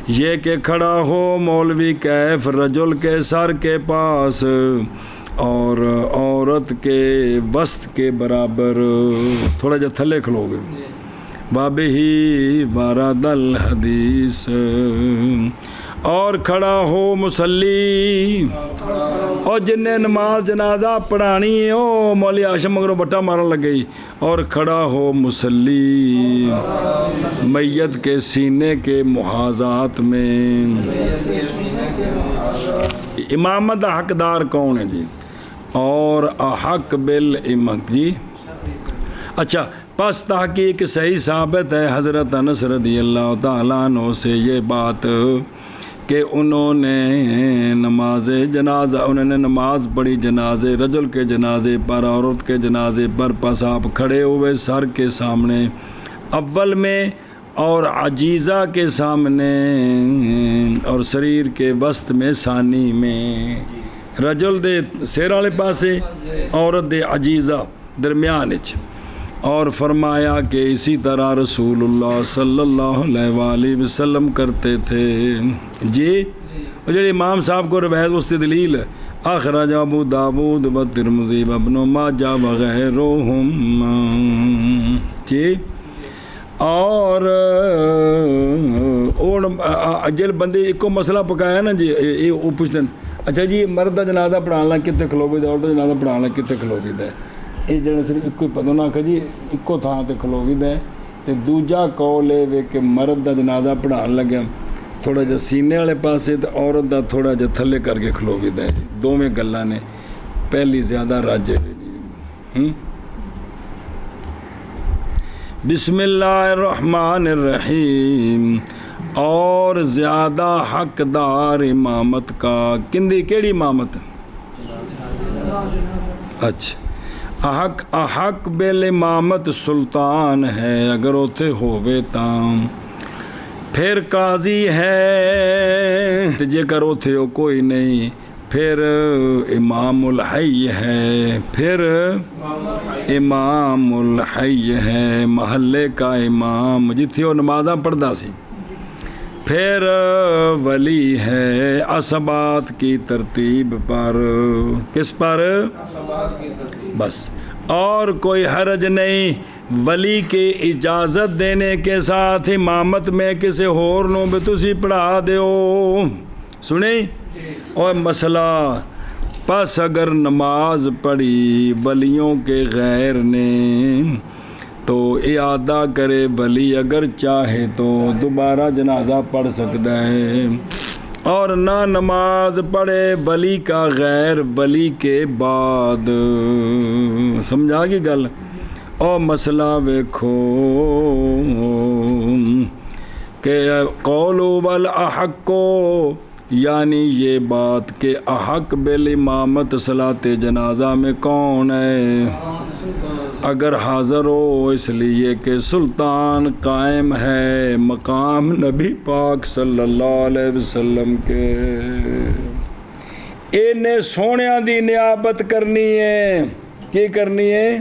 [SPEAKER 1] یہ کہ کھڑا ہو مولوی کیف رجل کے سر کے پاس اور عورت کے وسط کے برابر تھوڑا جا تھلے کھلو گے. بابہی وارد الحدیث اور کھڑا ہو مسلی اور جن نے نماز جنازہ پڑھانی ہے او مولی ہاشم مگروں بٹا مارن لگ گئی. اور کھڑا ہو مسلی میت کے سینے کے محاذات میں. امامت حقدار کون ہے جی اور احق بالامام جی. اچھا پس تحقیق صحیح ثابت ہے حضرت انس رضی اللہ تعالیٰ عنہ سے یہ بات کہ انہوں نے نماز پڑھی جنازے رجل کے جنازے پر عورت کے جنازے پر. پس آپ کھڑے ہوئے سر کے سامنے اول میں اور عجیزہ کے سامنے اور سریر کے وسط میں ثانی میں. رجل دے سیر والے پاسے عورت دے عجیزہ درمیان اچ. اور فرمایا کہ اسی طرح رسول اللہ صلی اللہ علیہ وآلہ وسلم کرتے تھے جی. اور جو امام صاحب کو روایت اس کی دلیل اخرج ابو داود و ترمذی و ابن ماجہ وغیرہم جی. اور جل بندے ایک کو مسئلہ پکایا نا جی یہ پوچھتے ہیں اچھا جی مرد کا جنازہ پڑھانا کتنے کھلو گی عورت کا جنازہ پڑھانا کتنے کھلو گی ہے. یہ جڑا صرف ایک پتہ نہ کہ جی ایکو تھان تے کھلو گی ہے. تے دوجا قول ہے کہ مرد دا جنازہ پڑھان لگا تھوڑا جا سینے والے پاسے تے عورت دا تھوڑا جا تھلے کر کے کھلو گی ہے. دوویں گلاں نے پہلی زیادہ راجے جی. بسم اللہ الرحمن الرحیم. اور زیادہ حقدار امامت کا کندی کیڑی امامت اچھا احق بل امامت سلطان ہے اگر اوتھے ہووے تاں. پھر قاضی ہے جے کر اوتھے ہو کوئی نہیں پھر امام الحی ہے، پھر امام الحی ہے، محلے کا امام جتھے وہ نمازاں پڑھدا سی، پھر ولی ہے اسبات کی ترتیب پر، کس پر؟ بس، اور کوئی حرج نہیں ولی کی اجازت دینے کے ساتھ امامت میں کسی اور نو بھی تسی پڑھا دیو۔ سنیں اور مسئلہ پس اگر نماز پڑھی ولیوں کے غیر نے تو اعادہ کرے ولی، اگر چاہے تو دوبارہ جنازہ پڑھ سکتا ہے، اور نہ نماز پڑھے ولی کا غیر ولی کے بعد۔ سمجھا گی گل؟ اور مسئلہ ویکھو کہ قول والاحق، یعنی یہ بات کہ احق بالامامت صلاۃ جنازہ میں کون ہے؟ اگر حاضر ہو، اس لیے کہ سلطان قائم ہے مقام نبی پاک صلی اللہ علیہ وسلم کے، انہیں سونیاں دی نیابت کرنی ہے۔ کی کرنی ہے؟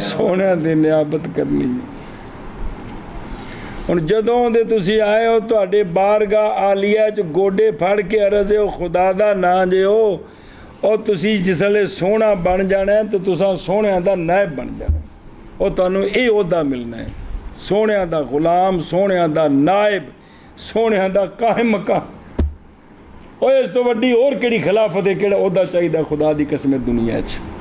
[SPEAKER 1] سونیاں دی نیابت کرنی ہے۔ ہن جدوں دے تسی آئے ہو تواڈے بارگاہ عالیہ چ گوڈے پھڑ کے عرض ہے خدا دا نام جے ہو، اور تسی جسلے سونا بن جانا ہے تو تساں سونیاں دا نائب بن جانا ہے، اور تانوں یہ عہدہ ملنا ہے، سونیاں دا غلام، سونیاں دا نائب، سونیاں دا قائم مقام۔ اور اس تو وڈی اور کیڑی خلافت ہے، کیڑا عہدہ چاہیے خدا دی قسم دنیا چ۔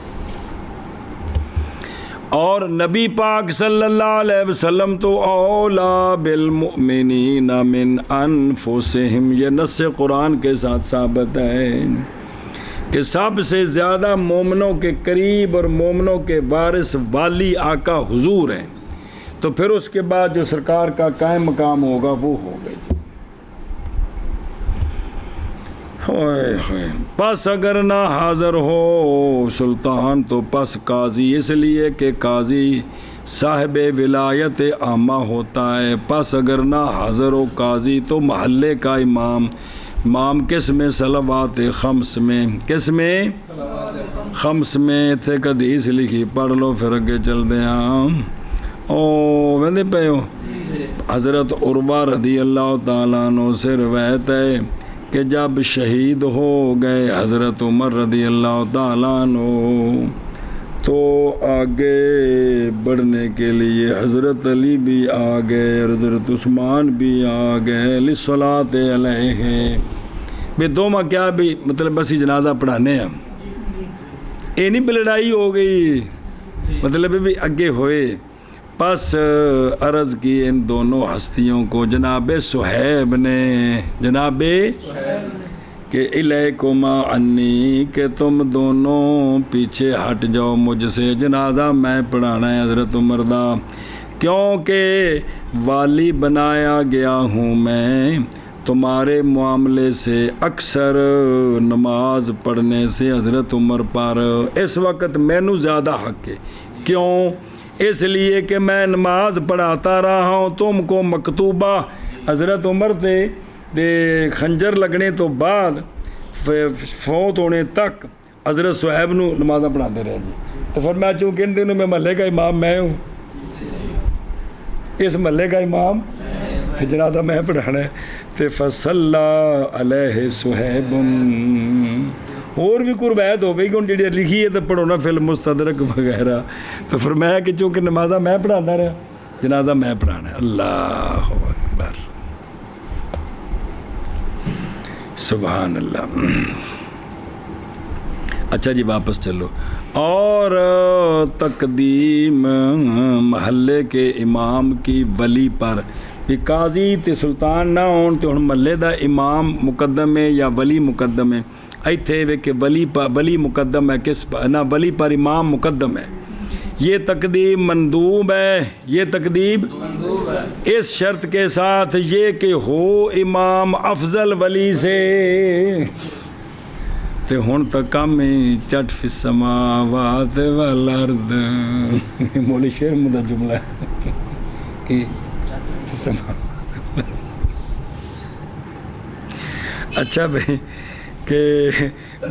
[SPEAKER 1] اور نبی پاک صلی اللہ علیہ وسلم تو اولا بالمؤمنین من انفسہم، یہ نص قرآن کے ساتھ ثابت ہے کہ سب سے زیادہ مومنوں کے قریب اور مومنوں کے وارث والی آقا حضور ہیں، تو پھر اس کے بعد جو سرکار کا قائم مقام ہوگا وہ ہوگا۔ پس اگر نہ حاضر ہو سلطان تو پس قاضی، اس لیے کہ قاضی صاحب ولایت عامہ ہوتا ہے۔ پس اگر نہ حاضر ہو قاضی تو محلے کا امام، امام کس میں؟ صلوات خمس میں، کس میں؟ خمس میں۔ تھے حدیث لکھی پڑھ لو پھر اگے چل دیں۔ ویندے پے ہو حضرت عروہ رضی اللہ تعالیٰ عنہ سے روایت ہے کہ جب شہید ہو گئے حضرت عمر رضی اللہ تعالیٰ عنہ تو آگے بڑھنے کے لیے حضرت علی بھی آ گئے، حضرت عثمان بھی آ گئے للصلاۃ علیہ۔ بے دوما کیا بھی مطلب بس ہی جنازہ پڑھانے ہیں، یہ نہیں بھی لڑائی ہو گئی، مطلب بھی اگے ہوئے۔ پس عرض کی ان دونوں ہستیوں کو جناب صہیب نے، جناب کہ الیکما انی، کہ تم دونوں پیچھے ہٹ جاؤ مجھ سے، جنازہ میں پڑھانا ہے حضرت عمر دا، کیونکہ والی بنایا گیا ہوں میں تمہارے معاملے سے اکثر نماز پڑھنے سے حضرت عمر پر اس وقت مینوں زیادہ حق ہے۔ کیوں؟ اس لیے کہ میں نماز پڑھاتا رہا ہوں تم کو مکتوبہ، حضرت عمر دے خنجر لگنے تو بعد فوت ہونے تک حضرت صہیب نو نمازاں پڑھاتے رہے جی۔ تو فرمایا چونکہ ان دنوں میں محلے کا امام میں ہوں، اس محلے کا امام پھر جنازہ میں پڑھانا ہے، تو فصلی علیہ صہیب۔ اور بھی کوئی روایت ہو گئی کہ ان جڑی لکھی ہے تو پڑھو نا فلم مستدرک وغیرہ، تو فرمایا کہ چونکہ نمازہ میں پڑھانا رہا جنازہ میں پڑھانا ہے۔ اللہ اکبر، سبحان اللہ۔ اچھا جی واپس چلو۔ اور تقدیم محلے کے امام کی ولی پر، قاضی تے سلطان نہ ہون تو ہن محلے دا امام مقدم ہے یا ولی مقدم ہے؟ ایتھے وے کہ ولی مقدم ہے، کس پر نہ ولی پر امام مقدم ہے۔ یہ تقدیم مندوب ہے، یہ تقدیم اس شرط کے ساتھ یہ کہ ہو امام افضل ولی سے۔ تے ہن تک کم ہی چٹ فی السماوات والارض، مولی شیر مدہ جملہ ہے کہ اچھا بھائی کہ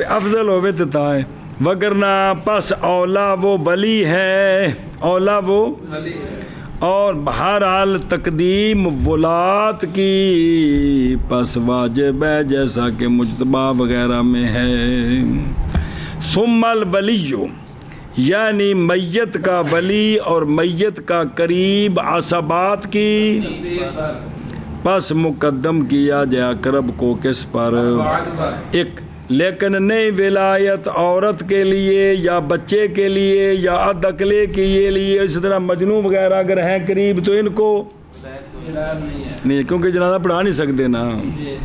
[SPEAKER 1] افضل ہوئے تو تا ہے وگرنہ پس اولا وہ ولی ہے، اولا وہ
[SPEAKER 3] ولی ہے،
[SPEAKER 1] اور بہرحال تقدیم ولات کی پس واجب ہے جیسا کہ مجتبی وغیرہ میں ہے۔ ثم الولیو یعنی میت کا ولی اور میت کا قریب عصبات کی
[SPEAKER 3] تصدیق پر،
[SPEAKER 1] پس مقدم کیا جائے اقرب کو کس پر؟
[SPEAKER 3] بعد پر،
[SPEAKER 1] ایک لیکن نئی ولایت عورت کے لیے یا بچے کے لیے یا ادکلے کے لیے، اسی طرح مجنون وغیرہ اگر ہیں قریب تو ان کو
[SPEAKER 3] ولایت نہیں ہے،
[SPEAKER 1] نہیں، کیونکہ جنازہ پڑھا نہیں سکتے نا۔
[SPEAKER 3] جی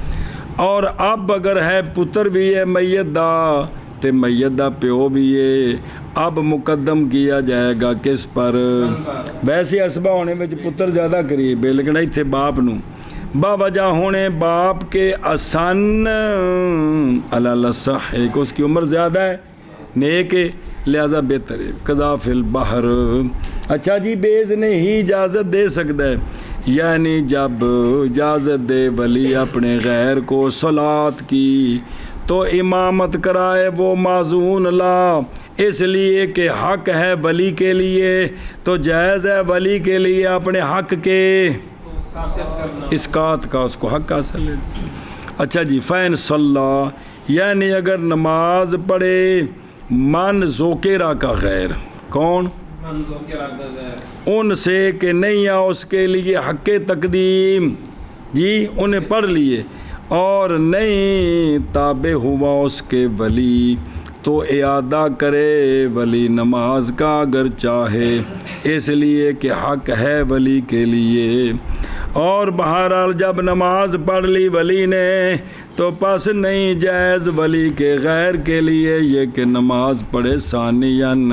[SPEAKER 1] اور اب اگر ہے پتر بھی ہے میت دا تے میت دا پیو بھی ہے، اب مقدم کیا جائے گا کس پر؟ ویسے اسبا ہونے میں پتر زیادہ قریب ہے، لیکن ایتھے باپ نو با وجہ ہونے باپ کے آسان اللہ ایک اس کی عمر زیادہ ہے، نیک ہے، لہذا بہتر ہے۔ قضا فی البحر، اچھا جی بیز نے ہی اجازت دے سکتا ہے، یعنی جب اجازت دے ولی اپنے غیر کو صلات کی تو امامت کرائے وہ معذون لا، اس لیے کہ حق ہے ولی کے لیے تو جائز ہے ولی کے لیے اپنے حق کے اسقاط کا، اس کو حق حاصل ہے۔ اچھا جی فین صلی یعنی اگر نماز پڑھے من ذوکرہ کا غیر، کون؟
[SPEAKER 3] منظور کے رد ہے،
[SPEAKER 1] ان سے کہ نہیں آ اس کے لیے حق تقدیم، جی انہیں پڑھ لیے اور نہیں تابع ہوا اس کے ولی تو اعادہ کرے ولی نماز کا اگر چاہے، اس لیے کہ حق ہے ولی کے لیے۔ اور بہرحال جب نماز پڑھ لی ولی نے تو پس نہیں جائز ولی کے غیر کے لیے یہ کہ نماز پڑھے ثانیاً،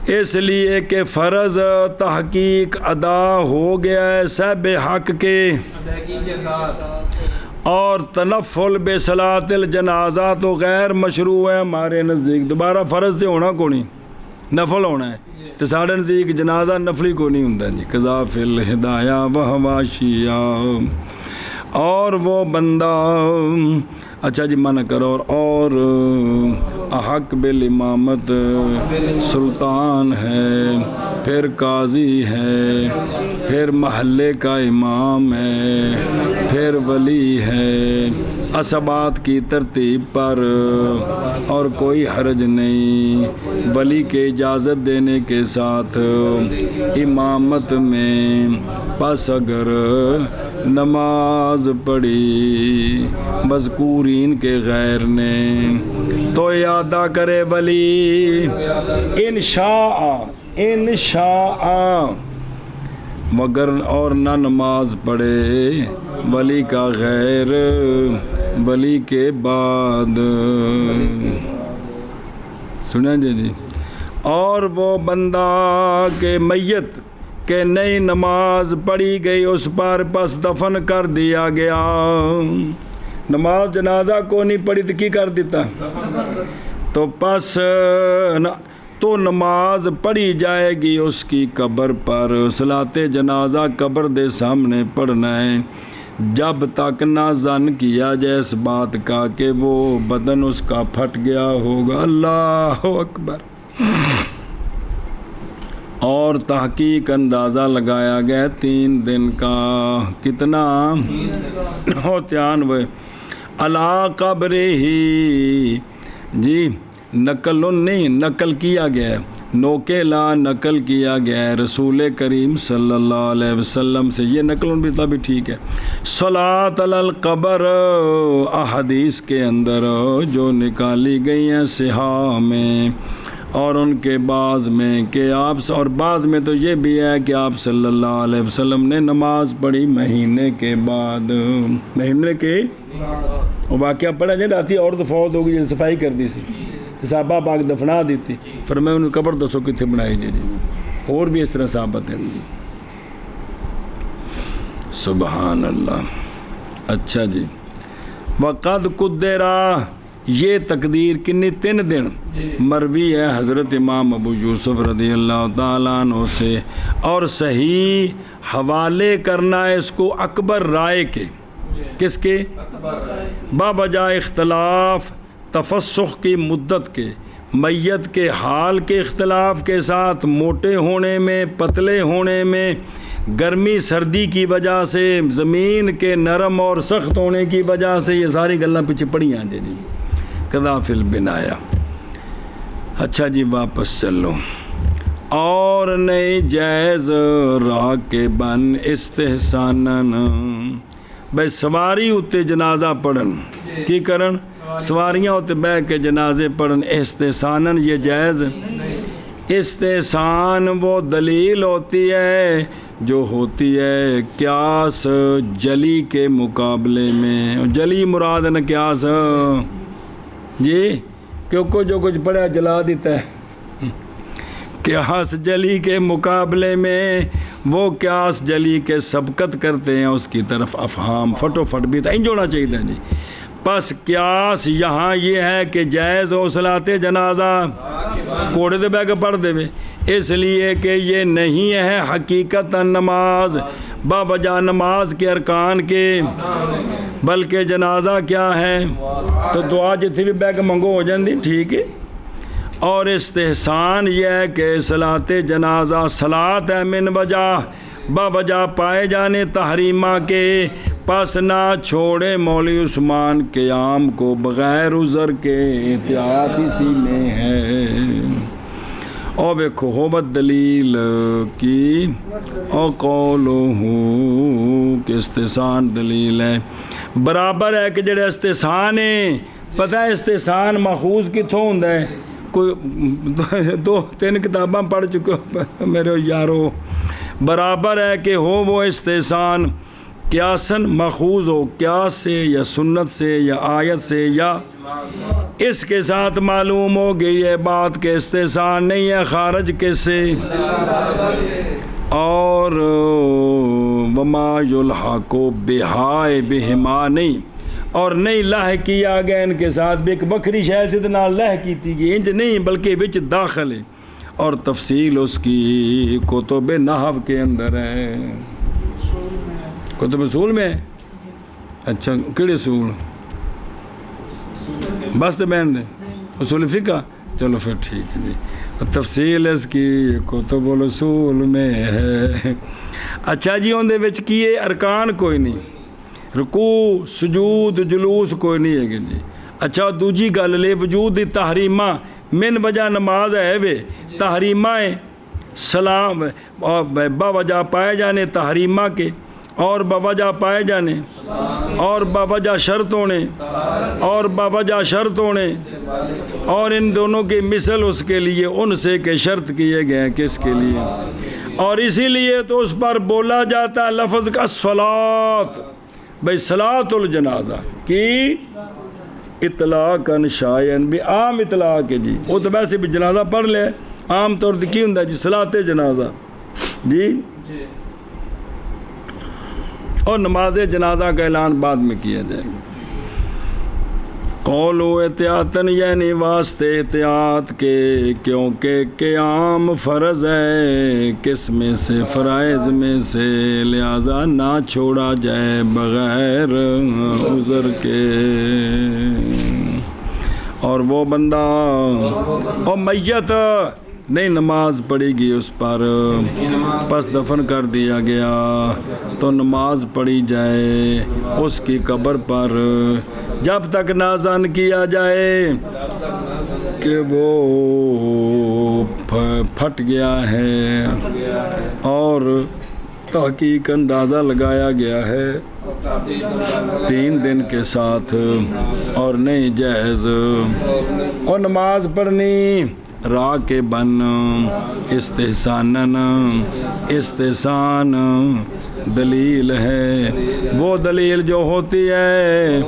[SPEAKER 1] اس لیے کہ فرض تحقیق ادا ہو گیا ہے صاحب حق کے،
[SPEAKER 3] ادائیگی کے ساتھ،
[SPEAKER 1] اور تنفل بصلاۃ الجنازہ تو غیر مشروع ہے ہمارے نزدیک، دوبارہ فرض سے ہونا کو نہیں، نفل ہونا ہے، تو ساڑھے نزدیک جنازہ نفلی کو نہیں ہوتا جی۔ قضا فی الہدایہ وحواشیہ، اور وہ بندہ اچھا جی منع کرو، اور احق بالامامت سلطان ہے، پھر قاضی ہے، پھر محلے کا امام ہے، پھر ولی ہے، عصبات کی ترتیب پر، اور کوئی حرج نہیں ولی کے اجازت دینے کے ساتھ امامت میں۔ پس اگر نماز پڑھی مذکورین کے غیر نے تو اعادہ کرے ولی انشاء مگر اور نہ نماز پڑھے ولی کا غیر ولی کے بعد، سنیں جی۔ اور وہ بندہ کے میت کہ نئی نماز پڑھی گئی اس پر پس دفن کر دیا گیا، نماز جنازہ کو نہیں پڑھی تو کی کر دیتا تو پس تو نماز پڑھی جائے گی اس کی قبر پر، صلاۃ جنازہ قبر دے سامنے پڑھنا ہے جب تک نہ ظن کیا جائے اس بات کا کہ وہ بدن اس کا پھٹ گیا ہوگا۔ اللہ اکبر۔ اور تحقیق اندازہ لگایا گیا 3 دن کا، کتنا؟ 93 علی قبر ہی، جی نقل نہیں نقل کیا گیا ہے، نوکیلا نقل کیا گیا ہے رسول کریم صلی اللہ علیہ وسلم سے، یہ نقل بھی تبھی ٹھیک ہے۔ صلاۃ علی القبر احادیث کے اندر جو نکالی گئی ہیں صحاح میں اور ان کے بعض میں کہ آپ، اور بعض میں تو یہ بھی ہے کہ آپ صلی اللہ علیہ وسلم نے نماز پڑھی مہینے کے بعد، مہینے کے واقعہ پڑھا جائے راتی عورت فوت ہو گئی، صفائی کر دی سی، صحابہ پاک دفنا دی تھی، فرمایا انہوں قبر دسو کتنے بنائی جی، اور بھی اس طرح صحابت ہیں جی۔ سبحان اللہ۔ اچھا جی وقد قدرا، یہ تقدیر کنی 3 دن مروی ہے حضرت امام ابو یوسف رضی اللہ تعالیٰ عنہ سے، اور صحیح حوالے کرنا ہے اس کو اکبر رائے کے، کس کے؟ بابجا اختلاف تفسخ کی مدت کے، میت کے حال کے اختلاف کے ساتھ، موٹے ہونے میں، پتلے ہونے میں، گرمی سردی کی وجہ سے، زمین کے نرم اور سخت ہونے کی وجہ سے، یہ ساری گلاں پیچھے پڑھی ہیں جی قضا فی البنایا۔ اچھا جی واپس چلو۔ اور نہیں جائز راکبن استحسانن، بھائی سواری اتے جنازہ پڑھن کی کرن، سواریاں اتے بہ کے جنازے پڑھن استحسانن، یہ جائز۔ استحسان وہ دلیل ہوتی ہے جو ہوتی ہے قیاس جلی کے مقابلے میں۔ جلی مراد ہے نا قیاس جی، کیونکہ جو کچھ پڑھا جلا دیتا ہے۔ قیاس جلی کے مقابلے میں وہ قیاس جلی کے سبقت کرتے ہیں اس کی طرف افہام، فٹو فٹ بھی تو ہونا چاہیے جی۔ پس قیاس یہاں یہ ہے کہ جائز ہو صلاۃ جنازہ کوڑے دے بہ کے پڑھ دے، اس لیے کہ یہ نہیں ہے حقیقت نماز بابجا نماز کے ارکان کے، بلکہ جنازہ کیا ہے تو دعا جتنی بھی بہ کے منگو ہو جاندی ٹھیک ہے۔ اور استحسان یہ ہے کہ صلاۃ جنازہ صلاۃ ہے من وجہ، بابجا پائے جانے تحریمہ کے، پس نہ چھوڑے مولوی عثمان قیام کو بغیر عذر کے، احتیاط اسی میں ہے۔ اور دیکھو ہوبت دلیل کی او قولہ کہ استحسان دلیل ہے، برابر ہے کہ جڑے استحسان ہیں، پتہ ہے استحسان ماخوذ کتھوں ہوندا ہے؟ کوئی 2-3 کتاباں پڑھ چکے ہو میرے یارو، برابر ہے کہ ہو وہ استحسان قیاسن ماخوذ ہو، قیاس سے یا سنت سے یا آیت سے، یا اس کے ساتھ معلوم ہو گئی یہ بات کہ استحسان نہیں ہے خارج کے سے، اور وما یلحق بہائے بہما نہیں، اور نہیں لہ کیا گیا ان کے ساتھ بھی، ایک بکری شے سے نہ لہ کیتی گئی انج نہیں، بلکہ وچ داخل ہے، اور تفصیل اس کی کتب نحو کے اندر ہے، کتب اصول میں ہے۔ اچھا کیڑے اصول؟ بس تو بین دیں اصول فقہ، چلو پھر ٹھیک ہے جی، تفصیل اس کی کتب الاصول میں ہے۔ اچھا جی اندے وچ کیے ارکان کوئی نہیں، رکوع سجود جلوس کوئی نہیں ہے جی۔ اچھا دوجی گل لے وجود دی تحریمہ من وجہ نماز ہے وے، تحریمہ سلام اور باوجہ پائے جانے تحریمہ کے، اور باوجہ پائے جانے، اور باوجہ شرط ہونے، اور باوجہ شرط ہونے، اور ان دونوں کی مثل اس کے لیے ان سے کہ شرط کیے گئے ہیں کس کے لیے، اور اسی لیے تو اس پر بولا جاتا ہے لفظ کا صلاۃ، بھئی صلاۃ الجنازہ کی اطلاقاً شائعاً بھی عام اطلاق ہے جی، وہ تو ویسے بھی جنازہ پڑھ لے عام طور پر کی ہوں جی صلاۃ جنازہ جی، اور نماز جنازہ کا اعلان بعد میں کیا جائے گا۔ قولو احتیاطاً یعنی واسطے احتیاط کے، کیونکہ قیام فرض ہے کس میں سے فرائض میں سے، لہذا نہ چھوڑا جائے بغیر عذر کے۔ اور وہ بندہ اور میت نہیں نماز پڑھی گئی اس پر، پس دفن کر دیا گیا تو نماز پڑھی جائے اس کی قبر پر، جب تک نازن کیا جائے کہ وہ پھٹ گیا ہے اور تحقیق اندازہ لگایا گیا ہے 3 دن کے ساتھ، اور نہیں جائز اور نماز پڑھنی راکبن استحسانن، استحسان دلیل ہے وہ دلیل جو ہوتی ہے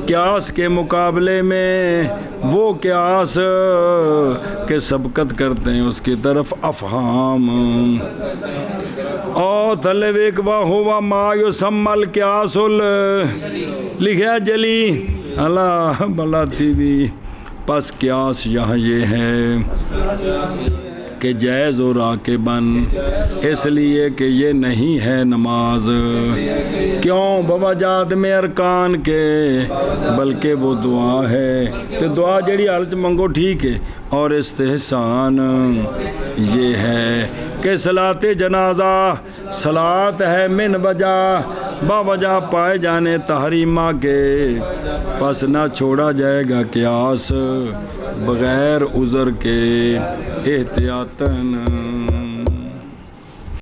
[SPEAKER 1] قیاس کے مقابلے میں، وہ قیاس کے سبقت کرتے ہیں اس کی طرف افہام، اور تلویک و ہوا ما یسمی القیاس لکھا جلی اللہ بلا تھی بھی، پس قیاس یہاں یہ ہے کہ جائز و راکبن، اس لیے کہ یہ نہیں ہے نماز کیوں بوجات میں ارکان کے، بلکہ وہ دعا ہے، تو دعا جڑی حالت منگو ٹھیک ہے، اور استحسان یہ ہے کہ صلاۃ جنازہ صلاۃ ہے من وجہ، باوجہ پائے جانے تحریمہ کے، پس نہ چھوڑا جائے گا قیاس بغیر عذر کے احتیاطاً۔